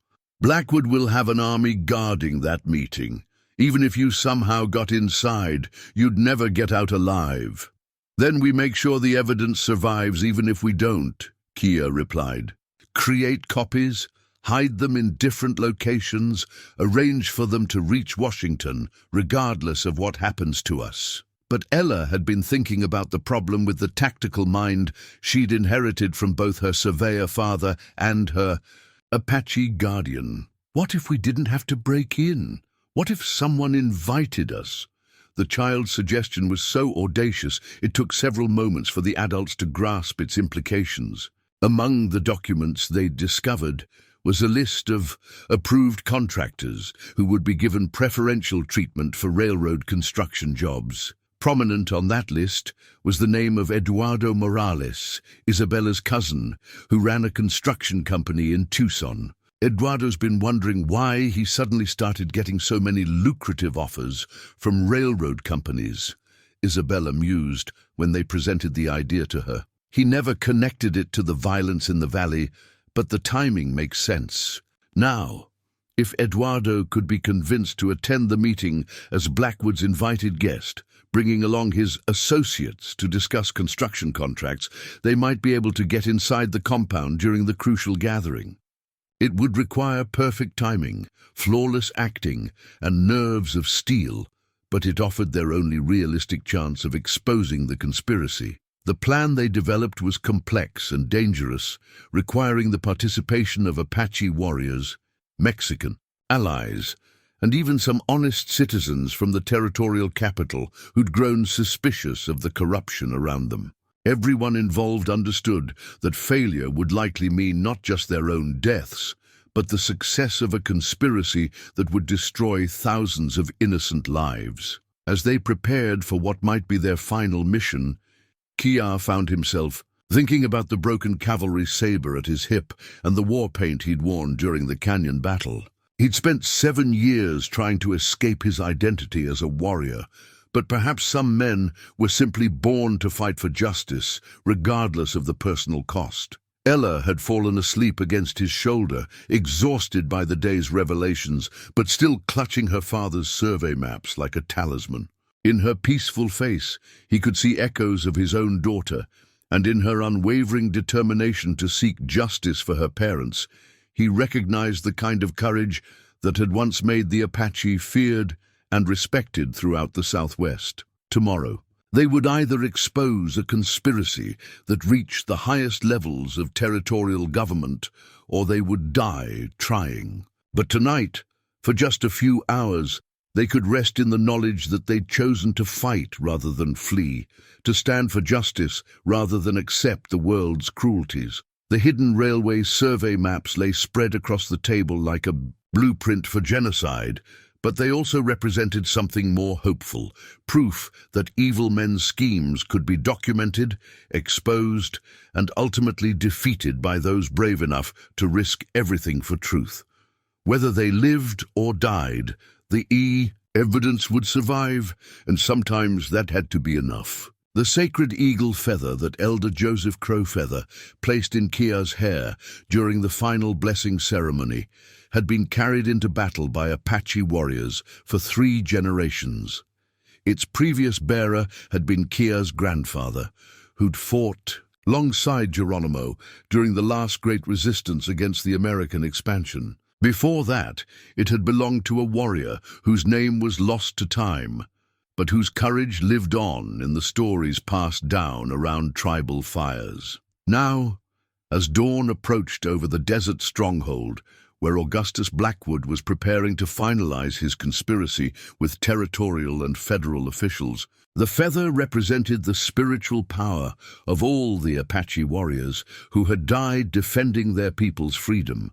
"Blackwood will have an army guarding that meeting. Even if you somehow got inside, you'd never get out alive." "Then we make sure the evidence survives even if we don't," Kia replied. "Create copies, hide them in different locations, arrange for them to reach Washington, regardless of what happens to us." But Ella had been thinking about the problem with the tactical mind she'd inherited from both her surveyor father and her Apache guardian. What if we didn't have to break in? What if someone invited us? The child's suggestion was so audacious it took several moments for the adults to grasp its implications. Among the documents they'd discovered was a list of approved contractors who would be given preferential treatment for railroad construction jobs. Prominent on that list was the name of Eduardo Morales, Isabella's cousin, who ran a construction company in Tucson. Eduardo's been wondering why he suddenly started getting so many lucrative offers from railroad companies, Isabella mused when they presented the idea to her. He never connected it to the violence in the valley, but the timing makes sense. Now, if Eduardo could be convinced to attend the meeting as Blackwood's invited guest, bringing along his associates to discuss construction contracts, they might be able to get inside the compound during the crucial gathering. It would require perfect timing, flawless acting, and nerves of steel, but it offered their only realistic chance of exposing the conspiracy. The plan they developed was complex and dangerous, requiring the participation of Apache warriors, Mexican allies, and even some honest citizens from the territorial capital who'd grown suspicious of the corruption around them. Everyone involved understood that failure would likely mean not just their own deaths, but the success of a conspiracy that would destroy thousands of innocent lives. As they prepared for what might be their final mission, Kia found himself thinking about the broken cavalry saber at his hip and the war paint he'd worn during the canyon battle. He'd spent 7 years trying to escape his identity as a warrior, but perhaps some men were simply born to fight for justice, regardless of the personal cost. Ella had fallen asleep against his shoulder, exhausted by the day's revelations, but still clutching her father's survey maps like a talisman. In her peaceful face, he could see echoes of his own daughter, and in her unwavering determination to seek justice for her parents, he recognized the kind of courage that had once made the Apache feared and respected throughout the Southwest. Tomorrow, they would either expose a conspiracy that reached the highest levels of territorial government, or they would die trying. But tonight, for just a few hours, they could rest in the knowledge that they'd chosen to fight rather than flee, to stand for justice rather than accept the world's cruelties. The hidden railway survey maps lay spread across the table like a blueprint for genocide, but they also represented something more hopeful, proof that evil men's schemes could be documented, exposed, and ultimately defeated by those brave enough to risk everything for truth. Whether they lived or died, the evidence would survive, and sometimes that had to be enough. The sacred eagle feather that Elder Joseph Crowfeather placed in Kia's hair during the final blessing ceremony had been carried into battle by Apache warriors for 3 generations. Its previous bearer had been Kia's grandfather, who'd fought alongside Geronimo during the last great resistance against the American expansion. Before that, it had belonged to a warrior whose name was lost to time, but whose courage lived on in the stories passed down around tribal fires. Now, as dawn approached over the desert stronghold, where Augustus Blackwood was preparing to finalize his conspiracy with territorial and federal officials, the feather represented the spiritual power of all the Apache warriors who had died defending their people's freedom.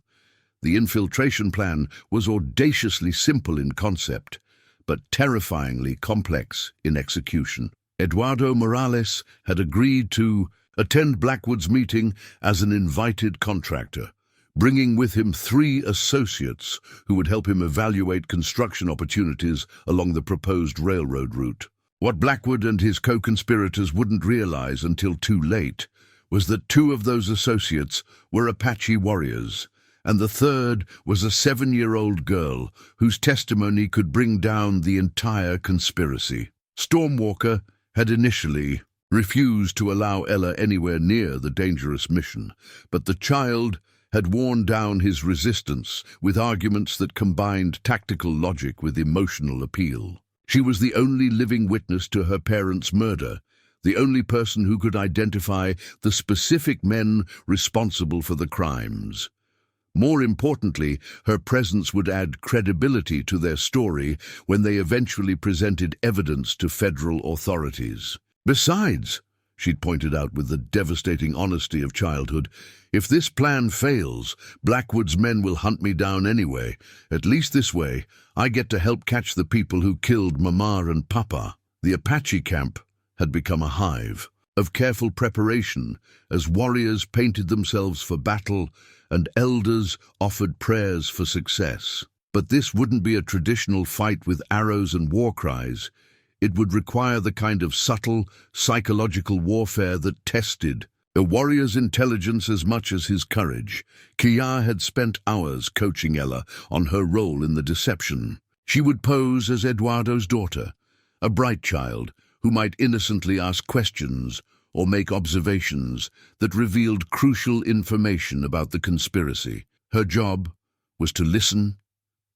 The infiltration plan was audaciously simple in concept, but terrifyingly complex in execution. Eduardo Morales had agreed to attend Blackwood's meeting as an invited contractor, bringing with him 3 associates who would help him evaluate construction opportunities along the proposed railroad route. What Blackwood and his co-conspirators wouldn't realize until too late was that 2 of those associates were Apache warriors, and the third was a 7-year-old girl whose testimony could bring down the entire conspiracy. Stormwalker had initially refused to allow Ella anywhere near the dangerous mission, but the child had worn down his resistance with arguments that combined tactical logic with emotional appeal. She was the only living witness to her parents' murder, the only person who could identify the specific men responsible for the crimes. More importantly, her presence would add credibility to their story when they eventually presented evidence to federal authorities. Besides, she'd pointed out with the devastating honesty of childhood. If this plan fails, Blackwood's men will hunt me down anyway. At least this way, I get to help catch the people who killed Mama and Papa. The Apache camp had become a hive of careful preparation as warriors painted themselves for battle and elders offered prayers for success. But this wouldn't be a traditional fight with arrows and war cries. It would require the kind of subtle, psychological warfare that tested a warrior's intelligence as much as his courage. Kia had spent hours coaching Ella on her role in the deception. She would pose as Eduardo's daughter, a bright child who might innocently ask questions or make observations that revealed crucial information about the conspiracy. Her job was to listen,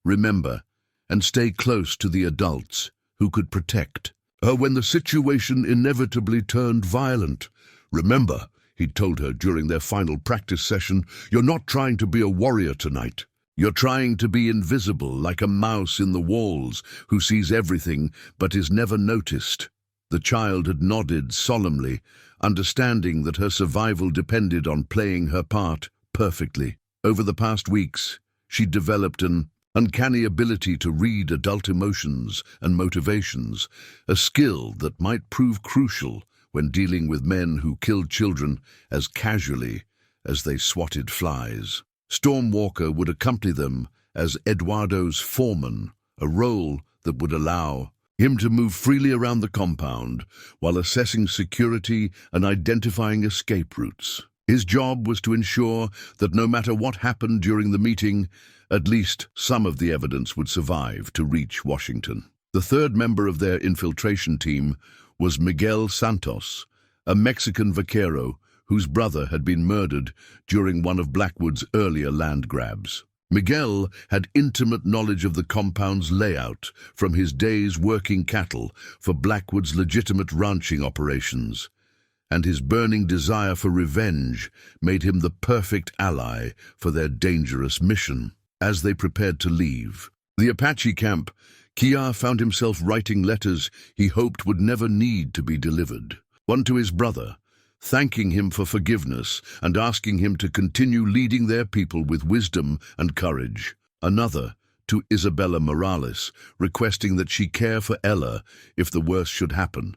remember, and stay close to the adults who could protect her when the situation inevitably turned violent. "Remember," he'd told her during their final practice session, "you're not trying to be a warrior tonight. You're trying to be invisible, like a mouse in the walls who sees everything but is never noticed." The child had nodded solemnly, understanding that her survival depended on playing her part perfectly. Over the past weeks, she'd developed an uncanny ability to read adult emotions and motivations, a skill that might prove crucial when dealing with men who killed children as casually as they swatted flies. Stormwalker would accompany them as Eduardo's foreman, a role that would allow him to move freely around the compound while assessing security and identifying escape routes. His job was to ensure that no matter what happened during the meeting, at least some of the evidence would survive to reach Washington. The third member of their infiltration team was Miguel Santos, a Mexican vaquero whose brother had been murdered during one of Blackwood's earlier land grabs. Miguel had intimate knowledge of the compound's layout from his days working cattle for Blackwood's legitimate ranching operations, and his burning desire for revenge made him the perfect ally for their dangerous mission. As they prepared to leave the Apache camp, Kia found himself writing letters he hoped would never need to be delivered. One to his brother, thanking him for forgiveness and asking him to continue leading their people with wisdom and courage. Another to Isabella Morales, requesting that she care for Ella if the worst should happen.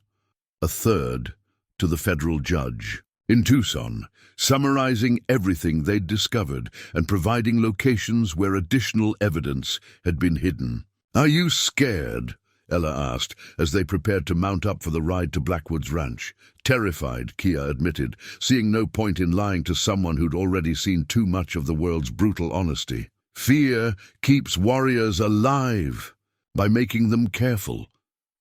A third to the federal judge in Tucson, summarizing everything they'd discovered and providing locations where additional evidence had been hidden. "Are you scared?" Ella asked as they prepared to mount up for the ride to Blackwood's ranch. Terrified, Kia admitted, seeing no point in lying to someone who'd already seen too much of the world's brutal honesty. "Fear keeps warriors alive by making them careful."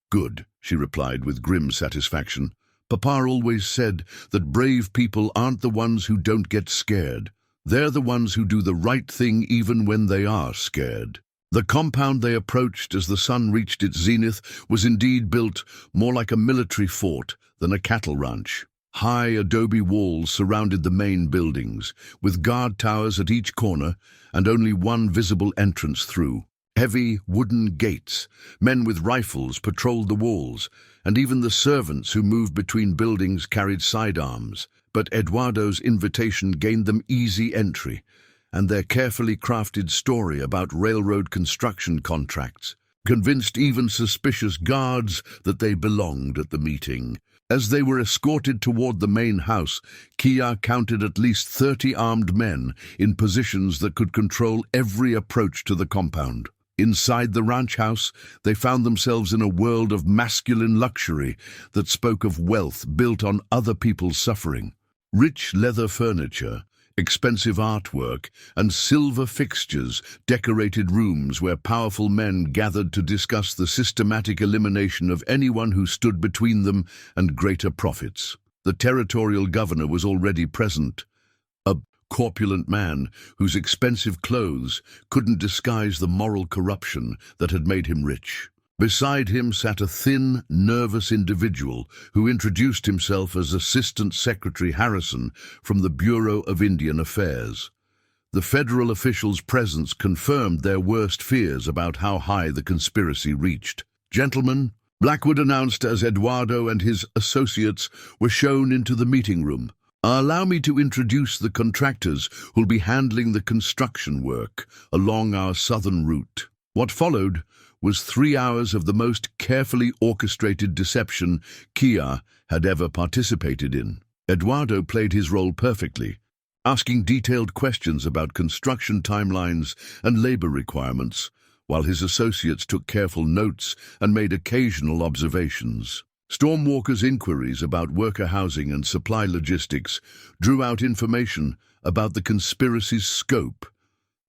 "Good," she replied with grim satisfaction. "Papa always said that brave people aren't the ones who don't get scared. They're the ones who do the right thing even when they are scared." The compound they approached as the sun reached its zenith was indeed built more like a military fort than a cattle ranch. High adobe walls surrounded the main buildings, with guard towers at each corner and only one visible entrance through. Heavy wooden gates, men with rifles patrolled the walls, and even the servants who moved between buildings carried sidearms. But Eduardo's invitation gained them easy entry, and their carefully crafted story about railroad construction contracts convinced even suspicious guards that they belonged at the meeting. As they were escorted toward the main house, Kia counted at least 30 armed men in positions that could control every approach to the compound. Inside the ranch house, they found themselves in a world of masculine luxury that spoke of wealth built on other people's suffering. Rich leather furniture, expensive artwork, and silver fixtures decorated rooms where powerful men gathered to discuss the systematic elimination of anyone who stood between them and greater profits. The territorial governor was already present, a corpulent man whose expensive clothes couldn't disguise the moral corruption that had made him rich. Beside him sat a thin, nervous individual who introduced himself as Assistant Secretary Harrison from the Bureau of Indian Affairs. The federal official's presence confirmed their worst fears about how high the conspiracy reached. "Gentlemen," Blackwood announced as Eduardo and his associates were shown into the meeting room. Allow me to introduce the contractors who'll be handling the construction work along our southern route. What followed was 3 hours of the most carefully orchestrated deception Kia had ever participated in. Eduardo played his role perfectly, asking detailed questions about construction timelines and labor requirements, while his associates took careful notes and made occasional observations. Stormwalker's inquiries about worker housing and supply logistics drew out information about the conspiracy's scope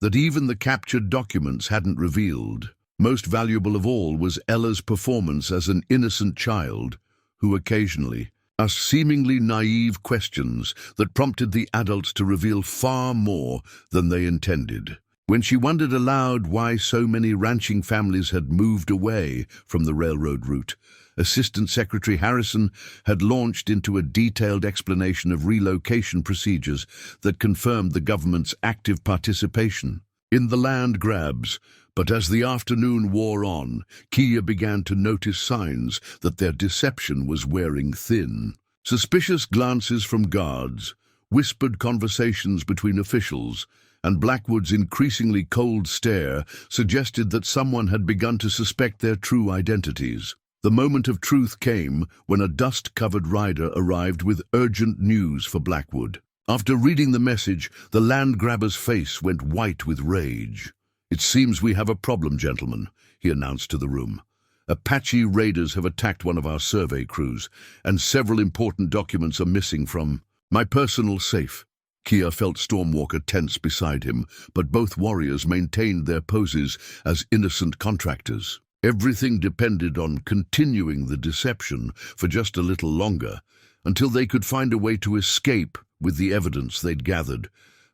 that even the captured documents hadn't revealed. Most valuable of all was Ella's performance as an innocent child who occasionally asked seemingly naive questions that prompted the adults to reveal far more than they intended. When she wondered aloud why so many ranching families had moved away from the railroad route, Assistant Secretary Harrison had launched into a detailed explanation of relocation procedures that confirmed the government's active participation in the land grabs. But as the afternoon wore on, Kia began to notice signs that their deception was wearing thin. Suspicious glances from guards, whispered conversations between officials, and Blackwood's increasingly cold stare suggested that someone had begun to suspect their true identities. The moment of truth came when a dust-covered rider arrived with urgent news for Blackwood. After reading the message, the land grabber's face went white with rage. "It seems we have a problem, gentlemen," he announced to the room. "Apache raiders have attacked one of our survey crews, and several important documents are missing from my personal safe." Kia felt Stormwalker tense beside him, but both warriors maintained their poses as innocent contractors. Everything depended on continuing the deception for just a little longer, until they could find a way to escape with the evidence they'd gathered.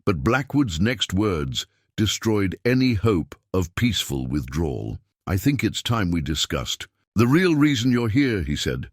But Blackwood's next words destroyed any hope of peaceful withdrawal. "I think it's time we discussed the real reason you're here," he said,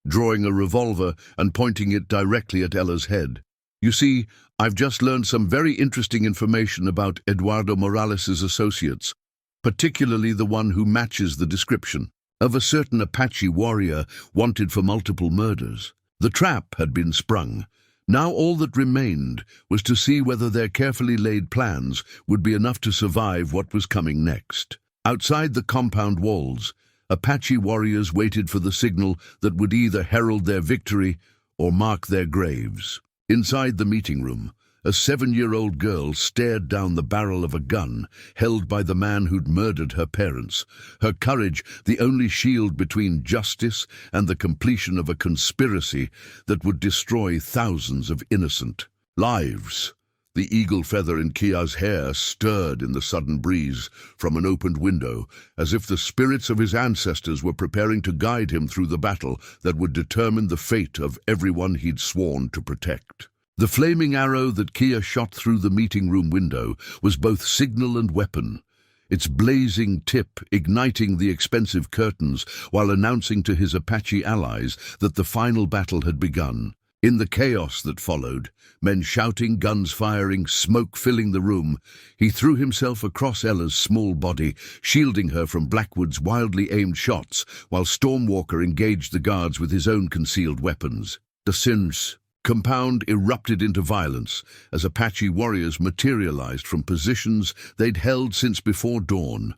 drawing a revolver and pointing it directly at Ella's head. "You see, I've just learned some very interesting information about Eduardo Morales' associates, particularly the one who matches the description of a certain Apache warrior wanted for multiple murders. The trap had been sprung. Now all that remained was to see whether their carefully laid plans would be enough to survive what was coming next." Outside the compound walls, Apache warriors waited for the signal that would either herald their victory or mark their graves. Inside the meeting room, a 7-year-old girl stared down the barrel of a gun held by the man who'd murdered her parents, her courage the only shield between justice and the completion of a conspiracy that would destroy thousands of innocent lives. The eagle feather in Kia's hair stirred in the sudden breeze from an opened window, as if the spirits of his ancestors were preparing to guide him through the battle that would determine the fate of everyone he'd sworn to protect. The flaming arrow that Kia shot through the meeting room window was both signal and weapon, its blazing tip igniting the expensive curtains while announcing to his Apache allies that the final battle had begun. In the chaos that followed, men shouting, guns firing, smoke filling the room, he threw himself across Ella's small body, shielding her from Blackwood's wildly aimed shots, while Stormwalker engaged the guards with his own concealed weapons. The Sin's compound erupted into violence as Apache warriors materialized from positions they'd held since before dawn,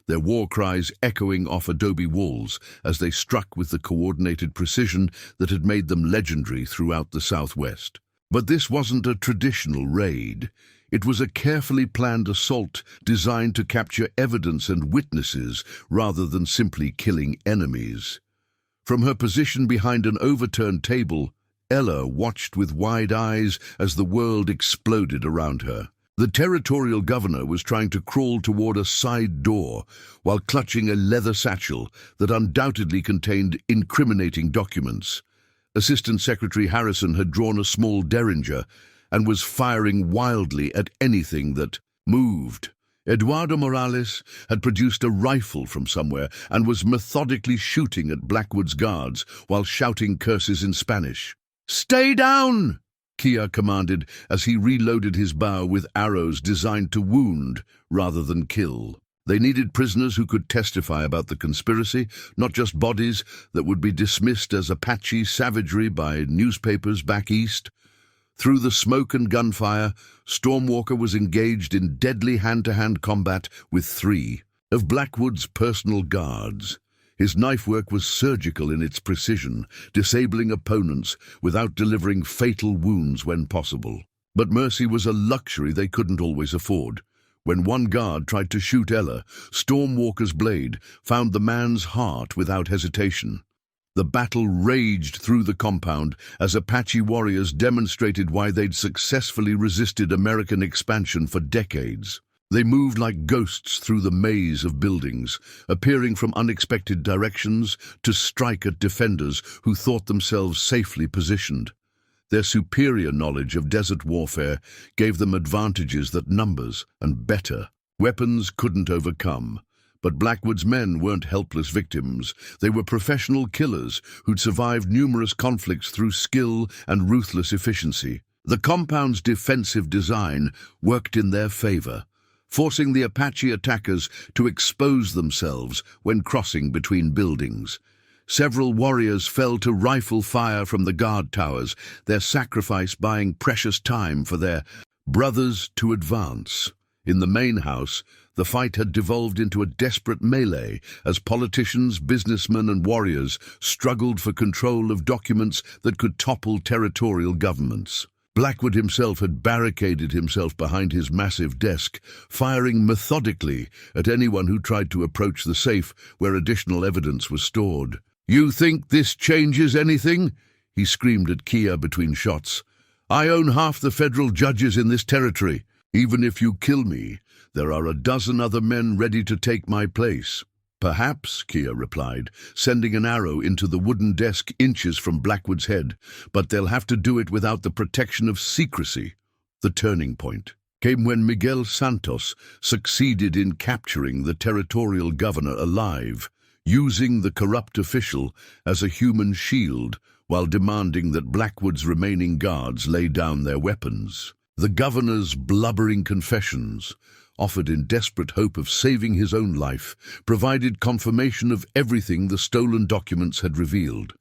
their war cries echoing off adobe walls as they struck with the coordinated precision that had made them legendary throughout the Southwest. But this wasn't a traditional raid. It was a carefully planned assault designed to capture evidence and witnesses rather than simply killing enemies. From her position behind an overturned table, Ella watched with wide eyes as the world exploded around her. The territorial governor was trying to crawl toward a side door while clutching a leather satchel that undoubtedly contained incriminating documents. Assistant Secretary Harrison had drawn a small derringer and was firing wildly at anything that moved. Eduardo Morales had produced a rifle from somewhere and was methodically shooting at Blackwood's guards while shouting curses in Spanish. "Stay down!" Kia commanded as he reloaded his bow with arrows designed to wound rather than kill. They needed prisoners who could testify about the conspiracy, not just bodies that would be dismissed as Apache savagery by newspapers back east. Through the smoke and gunfire, Stormwalker was engaged in deadly hand-to-hand combat with 3 of Blackwood's personal guards. His knife work was surgical in its precision, disabling opponents without delivering fatal wounds when possible. But mercy was a luxury they couldn't always afford. When one guard tried to shoot Ella, Stormwalker's blade found the man's heart without hesitation. The battle raged through the compound as Apache warriors demonstrated why they'd successfully resisted American expansion for decades. They moved like ghosts through the maze of buildings, appearing from unexpected directions to strike at defenders who thought themselves safely positioned. Their superior knowledge of desert warfare gave them advantages that numbers and better weapons couldn't overcome. But Blackwood's men weren't helpless victims. They were professional killers who'd survived numerous conflicts through skill and ruthless efficiency. The compound's defensive design worked in their favor, forcing the Apache attackers to expose themselves when crossing between buildings. Several warriors fell to rifle fire from the guard towers, their sacrifice buying precious time for their brothers to advance. In the main house, the fight had devolved into a desperate melee as politicians, businessmen, and warriors struggled for control of documents that could topple territorial governments. Blackwood himself had barricaded himself behind his massive desk, firing methodically at anyone who tried to approach the safe where additional evidence was stored. "You think this changes anything?" he screamed at Kia between shots. "I own half the federal judges in this territory. Even if you kill me, there are a dozen other men ready to take my place." "Perhaps," Kia replied, sending an arrow into the wooden desk inches from Blackwood's head, "but they'll have to do it without the protection of secrecy." The turning point came when Miguel Santos succeeded in capturing the territorial governor alive, using the corrupt official as a human shield while demanding that Blackwood's remaining guards lay down their weapons. The governor's blubbering confessions, offered in desperate hope of saving his own life, provided confirmation of everything the stolen documents had revealed.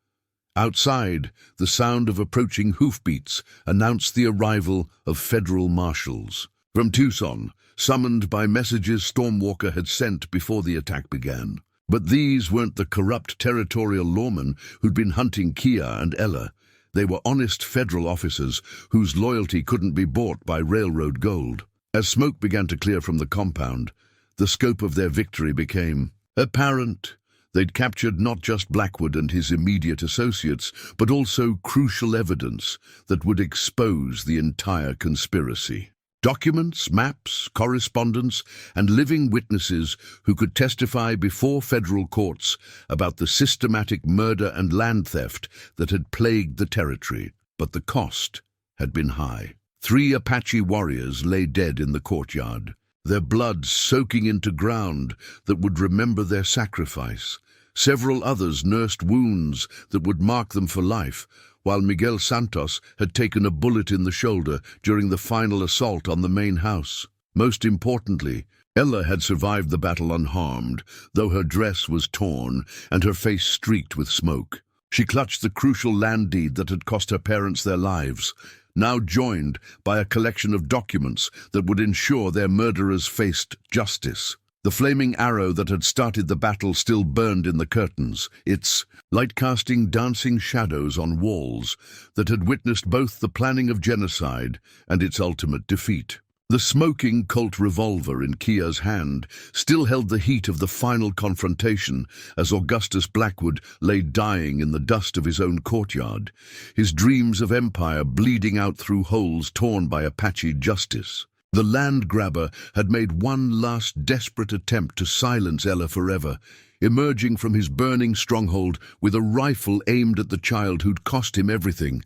Outside, the sound of approaching hoofbeats announced the arrival of federal marshals from Tucson, summoned by messages Stormwalker had sent before the attack began. But these weren't the corrupt territorial lawmen who'd been hunting Kia and Ella. They were honest federal officers whose loyalty couldn't be bought by railroad gold. As smoke began to clear from the compound, the scope of their victory became apparent. They'd captured not just Blackwood and his immediate associates, but also crucial evidence that would expose the entire conspiracy. Documents, maps, correspondence, and living witnesses who could testify before federal courts about the systematic murder and land theft that had plagued the territory. But the cost had been high. 3 Apache warriors lay dead in the courtyard, their blood soaking into ground that would remember their sacrifice. Several others nursed wounds that would mark them for life, while Miguel Santos had taken a bullet in the shoulder during the final assault on the main house. Most importantly, Ella had survived the battle unharmed, though her dress was torn and her face streaked with smoke. She clutched the crucial land deed that had cost her parents their lives, now joined by a collection of documents that would ensure their murderers faced justice. The flaming arrow that had started the battle still burned in the curtains, its light casting dancing shadows on walls that had witnessed both the planning of genocide and its ultimate defeat. The smoking Colt revolver in Kia's hand still held the heat of the final confrontation as Augustus Blackwood lay dying in the dust of his own courtyard, his dreams of empire bleeding out through holes torn by Apache justice. The land grabber had made one last desperate attempt to silence Ella forever, emerging from his burning stronghold with a rifle aimed at the child who'd cost him everything.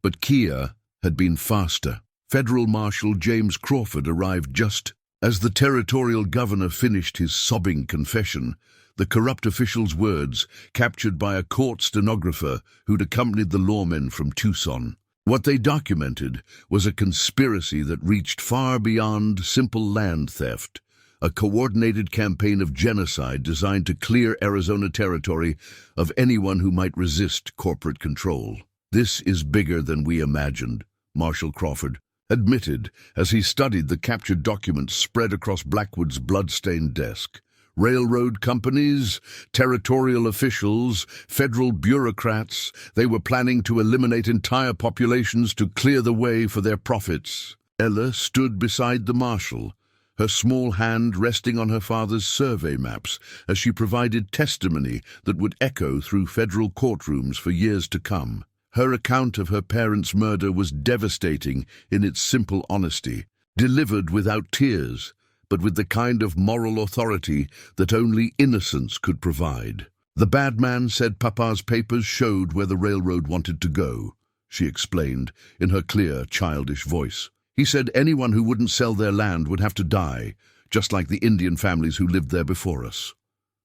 But Kia had been faster. Federal Marshal James Crawford arrived just as the territorial governor finished his sobbing confession, the corrupt official's words captured by a court stenographer who'd accompanied the lawmen from Tucson. What they documented was a conspiracy that reached far beyond simple land theft. a coordinated campaign of genocide designed to clear Arizona territory of anyone who might resist corporate control. "This is bigger than we imagined," Marshal Crawford admitted as he studied the captured documents spread across Blackwood's blood-stained desk. Railroad companies, territorial officials, federal bureaucrats, they were planning to eliminate entire populations to clear the way for their profits. Ella stood beside the marshal, her small hand resting on her father's survey maps as she provided testimony that would echo through federal courtrooms for years to come. Her account of her parents' murder was devastating in its simple honesty, delivered without tears, but with the kind of moral authority that only innocence could provide. "The bad man said Papa's papers showed where the railroad wanted to go," she explained in her clear, childish voice. "He said anyone who wouldn't sell their land would have to die, just like the Indian families who lived there before us."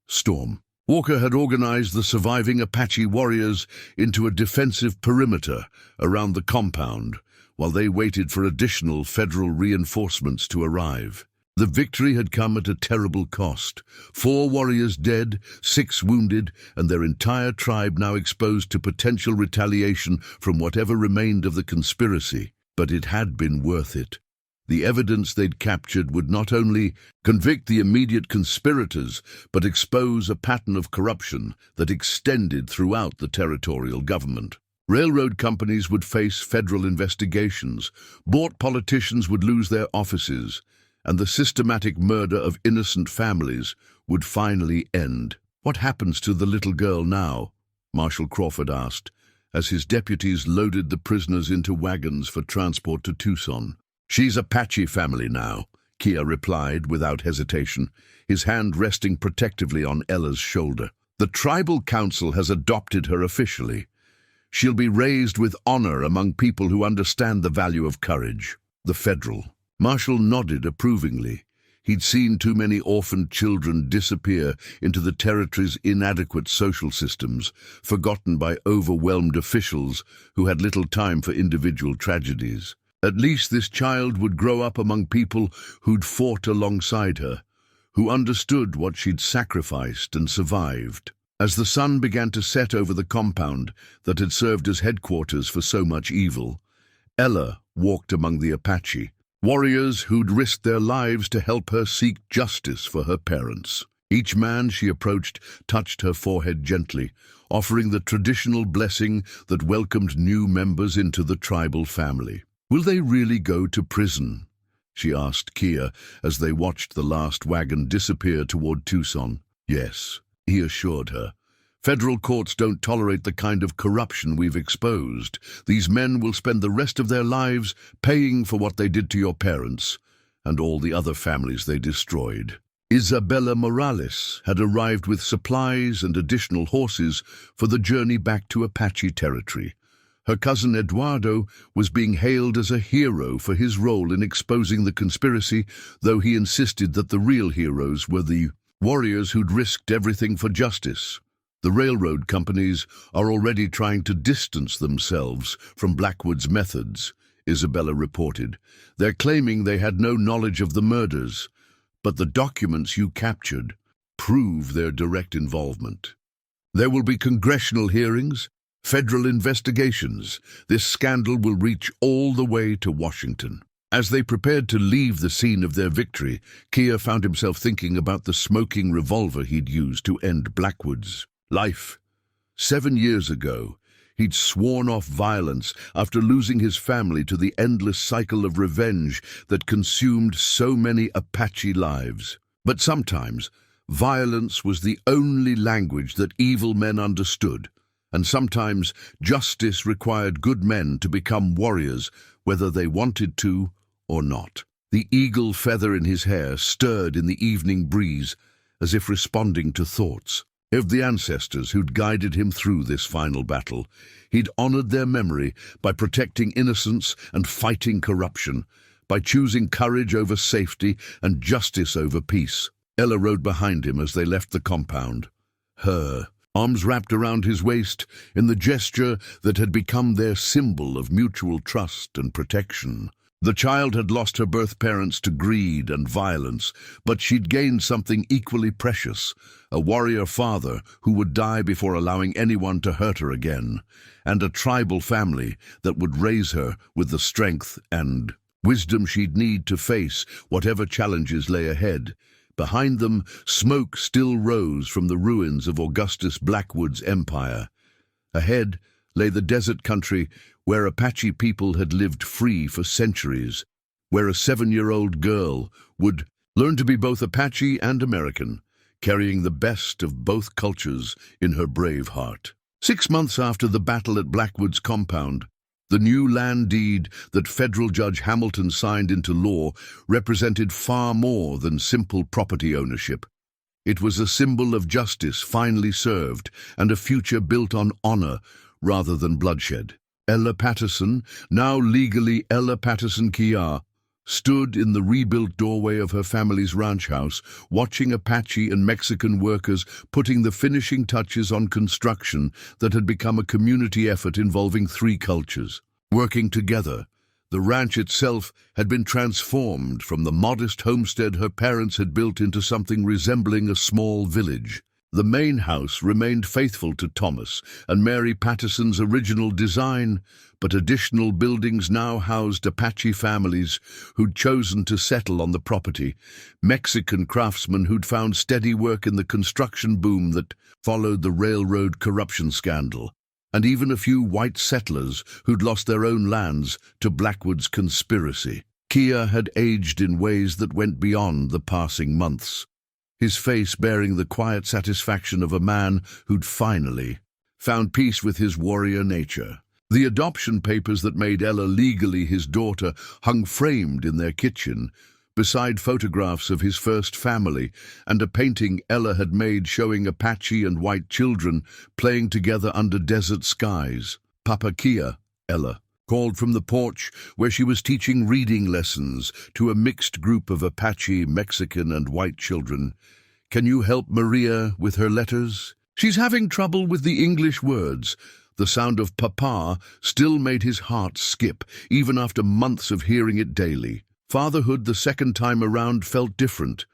Storm. Walker had organized the surviving Apache warriors into a defensive perimeter around the compound while they waited for additional federal reinforcements to arrive. The victory had come at a terrible cost. 4 warriors dead, 6 wounded, and their entire tribe now exposed to potential retaliation from whatever remained of the conspiracy. But it had been worth it. The evidence they'd captured would not only convict the immediate conspirators, but expose a pattern of corruption that extended throughout the territorial government. Railroad companies would face federal investigations, bought politicians would lose their offices, and the systematic murder of innocent families would finally end. "What happens to the little girl now?" Marshal Crawford asked, as his deputies loaded the prisoners into wagons for transport to Tucson. "She's Apache family now," Kia replied without hesitation, his hand resting protectively on Ella's shoulder. "The tribal council has adopted her officially. She'll be raised with honor among people who understand the value of courage." The federal. Marshal nodded approvingly. He'd seen too many orphaned children disappear into the territory's inadequate social systems, forgotten by overwhelmed officials who had little time for individual tragedies. At least this child would grow up among people who'd fought alongside her, who understood what she'd sacrificed and survived. As the sun began to set over the compound that had served as headquarters for so much evil, Ella walked among the Apache, warriors who'd risked their lives to help her seek justice for her parents. Each man she approached touched her forehead gently, offering the traditional blessing that welcomed new members into the tribal family. "Will they really go to prison?" she asked Kia as they watched the last wagon disappear toward Tucson. "Yes," he assured her. "Federal courts don't tolerate the kind of corruption we've exposed. These men will spend the rest of their lives paying for what they did to your parents and all the other families they destroyed." Isabella Morales had arrived with supplies and additional horses for the journey back to Apache territory. Her cousin Eduardo was being hailed as a hero for his role in exposing the conspiracy, though he insisted that the real heroes were the warriors who'd risked everything for justice. "The railroad companies are already trying to distance themselves from Blackwood's methods," Isabella reported. "They're claiming they had no knowledge of the murders, but the documents you captured prove their direct involvement. There will be congressional hearings, federal investigations. This scandal will reach all the way to Washington." As they prepared to leave the scene of their victory, Kia found himself thinking about the smoking revolver he'd used to end Blackwood's life. 7 years ago, he'd sworn off violence after losing his family to the endless cycle of revenge that consumed so many Apache lives. But sometimes, violence was the only language that evil men understood, and sometimes justice required good men to become warriors, whether they wanted to or not. The eagle feather in his hair stirred in the evening breeze, as if responding to thoughts of the ancestors who'd guided him through this final battle. He'd honored their memory by protecting innocence and fighting corruption, by choosing courage over safety and justice over peace. Ella rode behind him as they left the compound, her arms wrapped around his waist in the gesture that had become their symbol of mutual trust and protection. The child had lost her birth parents to greed and violence, but she'd gained something equally precious, a warrior father who would die before allowing anyone to hurt her again, and a tribal family that would raise her with the strength and wisdom she'd need to face whatever challenges lay ahead. Behind them, smoke still rose from the ruins of Augustus Blackwood's empire. Ahead lay the desert country where Apache people had lived free for centuries, where a 7-year-old girl would learn to be both Apache and American, carrying the best of both cultures in her brave heart. 6 months after the battle at Blackwood's compound, the new land deed that federal Judge Hamilton signed into law represented far more than simple property ownership. It was a symbol of justice finally served and a future built on honor rather than bloodshed. Ella Patterson, now legally Ella Patterson Kia, stood in the rebuilt doorway of her family's ranch house, watching Apache and Mexican workers putting the finishing touches on construction that had become a community effort involving 3 cultures. Working together, the ranch itself had been transformed from the modest homestead her parents had built into something resembling a small village. The main house remained faithful to Thomas and Mary Patterson's original design, but additional buildings now housed Apache families who'd chosen to settle on the property, Mexican craftsmen who'd found steady work in the construction boom that followed the railroad corruption scandal, and even a few white settlers who'd lost their own lands to Blackwood's conspiracy. Kia had aged in ways that went beyond the passing months, his face bearing the quiet satisfaction of a man who'd finally found peace with his warrior nature. The adoption papers that made Ella legally his daughter hung framed in their kitchen, beside photographs of his first family and a painting Ella had made showing Apache and white children playing together under desert skies. Papa Kia, Ella called from the porch where she was teaching reading lessons to a mixed group of Apache, Mexican, and white children. "Can you help Maria with her letters? She's having trouble with the English words." The sound of Papa still made his heart skip, even after months of hearing it daily. Fatherhood the second time around felt different,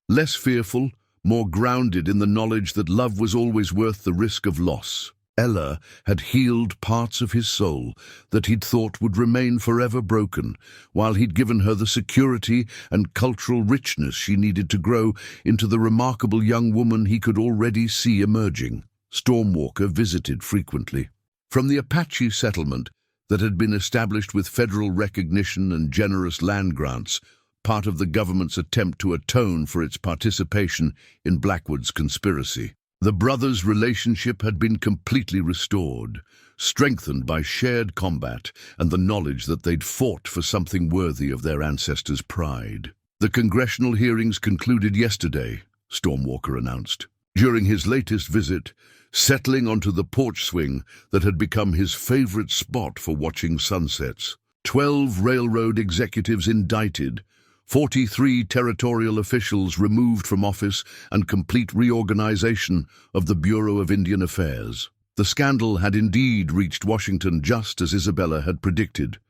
less fearful, more grounded in the knowledge that love was always worth the risk of loss. Ella had healed parts of his soul that he'd thought would remain forever broken, while he'd given her the security and cultural richness she needed to grow into the remarkable young woman he could already see emerging. Stormwalker visited frequently. From the Apache settlement that had been established with federal recognition and generous land grants, part of the government's attempt to atone for its participation in Blackwood's conspiracy. The brothers' relationship had been completely restored, strengthened by shared combat and the knowledge that they'd fought for something worthy of their ancestors' pride. The congressional hearings concluded yesterday, Stormwalker announced. During his latest visit, settling onto the porch swing that had become his favorite spot for watching sunsets. 12 railroad executives indicted, 43 territorial officials removed from office, and complete reorganization of the Bureau of Indian Affairs. The scandal had indeed reached Washington just as Isabella had predicted,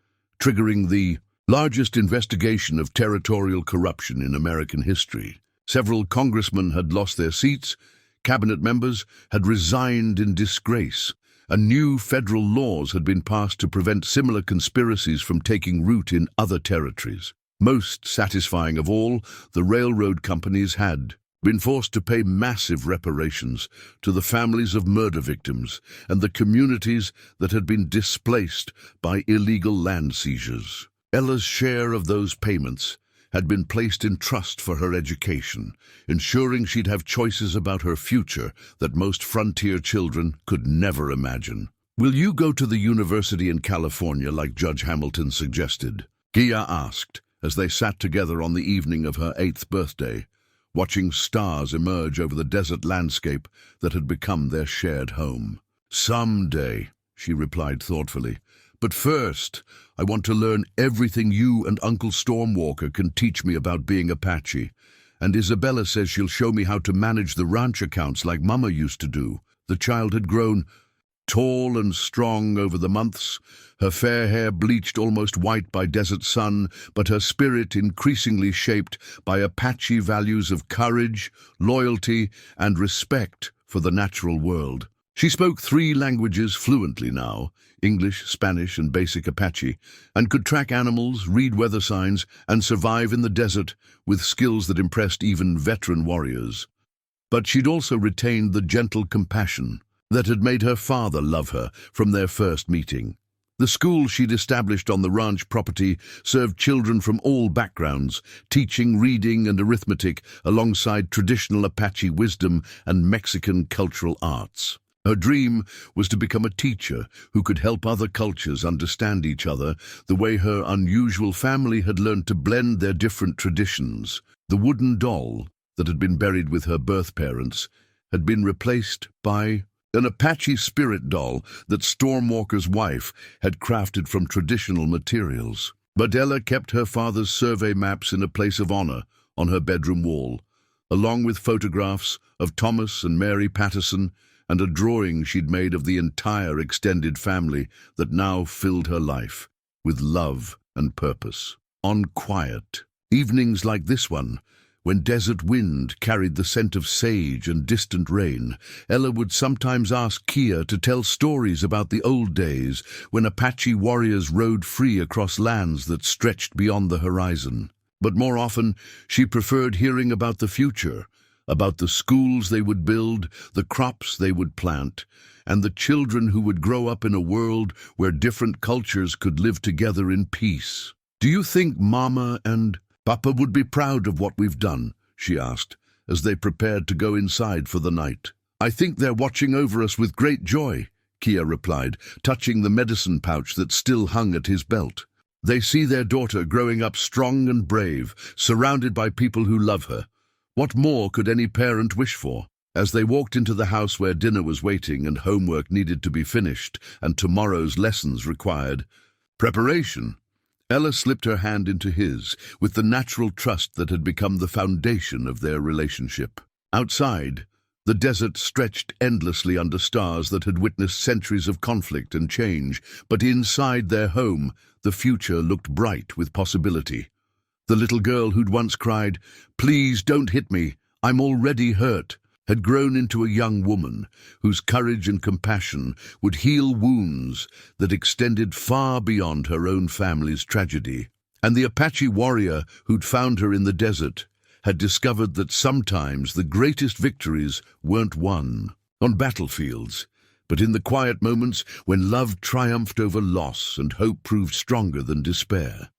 triggering the largest investigation of territorial corruption in American history. Several congressmen had lost their seats, cabinet members had resigned in disgrace, and new federal laws had been passed to prevent similar conspiracies from taking root in other territories. Most satisfying of all, the railroad companies had been forced to pay massive reparations to the families of murder victims and the communities that had been displaced by illegal land seizures. Ella's share of those payments had been placed in trust for her education, ensuring she'd have choices about her future that most frontier children could never imagine. "Will you go to the university in California like Judge Hamilton suggested?" Gia asked, as they sat together on the evening of her 8th birthday, watching stars emerge over the desert landscape that had become their shared home. "Someday," she replied thoughtfully. "But first, I want to learn everything you and Uncle Stormwalker can teach me about being Apache. And Isabella says she'll show me how to manage the ranch accounts like Mama used to do." The child had grown Tall and strong over the months, her fair hair bleached almost white by desert sun, but her spirit increasingly shaped by Apache values of courage, loyalty, and respect for the natural world. She spoke 3 languages fluently now, English, Spanish, and basic Apache, and could track animals, read weather signs, and survive in the desert with skills that impressed even veteran warriors. But she'd also retained the gentle compassion that had made her father love her from their first meeting. The school she'd established on the ranch property served children from all backgrounds, teaching reading and arithmetic alongside traditional Apache wisdom and Mexican cultural arts. Her dream was to become a teacher who could help other cultures understand each other the way her unusual family had learned to blend their different traditions. The wooden doll that had been buried with her birth parents had been replaced by an Apache spirit doll that Stormwalker's wife had crafted from traditional materials. But Ella kept her father's survey maps in a place of honor on her bedroom wall, along with photographs of Thomas and Mary Patterson and a drawing she'd made of the entire extended family that now filled her life with love and purpose. On quiet evenings like this one, when desert wind carried the scent of sage and distant rain, Ella would sometimes ask Kia to tell stories about the old days when Apache warriors rode free across lands that stretched beyond the horizon. But more often, she preferred hearing about the future, about the schools they would build, the crops they would plant, and the children who would grow up in a world where different cultures could live together in peace. "Do you think Mama and Papa would be proud of what we've done?" she asked, as they prepared to go inside for the night. "I think they're watching over us with great joy," Kia replied, touching the medicine pouch that still hung at his belt. "They see their daughter growing up strong and brave, surrounded by people who love her. What more could any parent wish for?" As they walked into the house where dinner was waiting and homework needed to be finished and tomorrow's lessons required preparation, Ella slipped her hand into his with the natural trust that had become the foundation of their relationship. Outside, the desert stretched endlessly under stars that had witnessed centuries of conflict and change, but inside their home, the future looked bright with possibility. The little girl who'd once cried, "Please don't hit me, I'm already hurt," had grown into a young woman whose courage and compassion would heal wounds that extended far beyond her own family's tragedy. And the Apache warrior who'd found her in the desert had discovered that sometimes the greatest victories weren't won on battlefields, but in the quiet moments when love triumphed over loss and hope proved stronger than despair.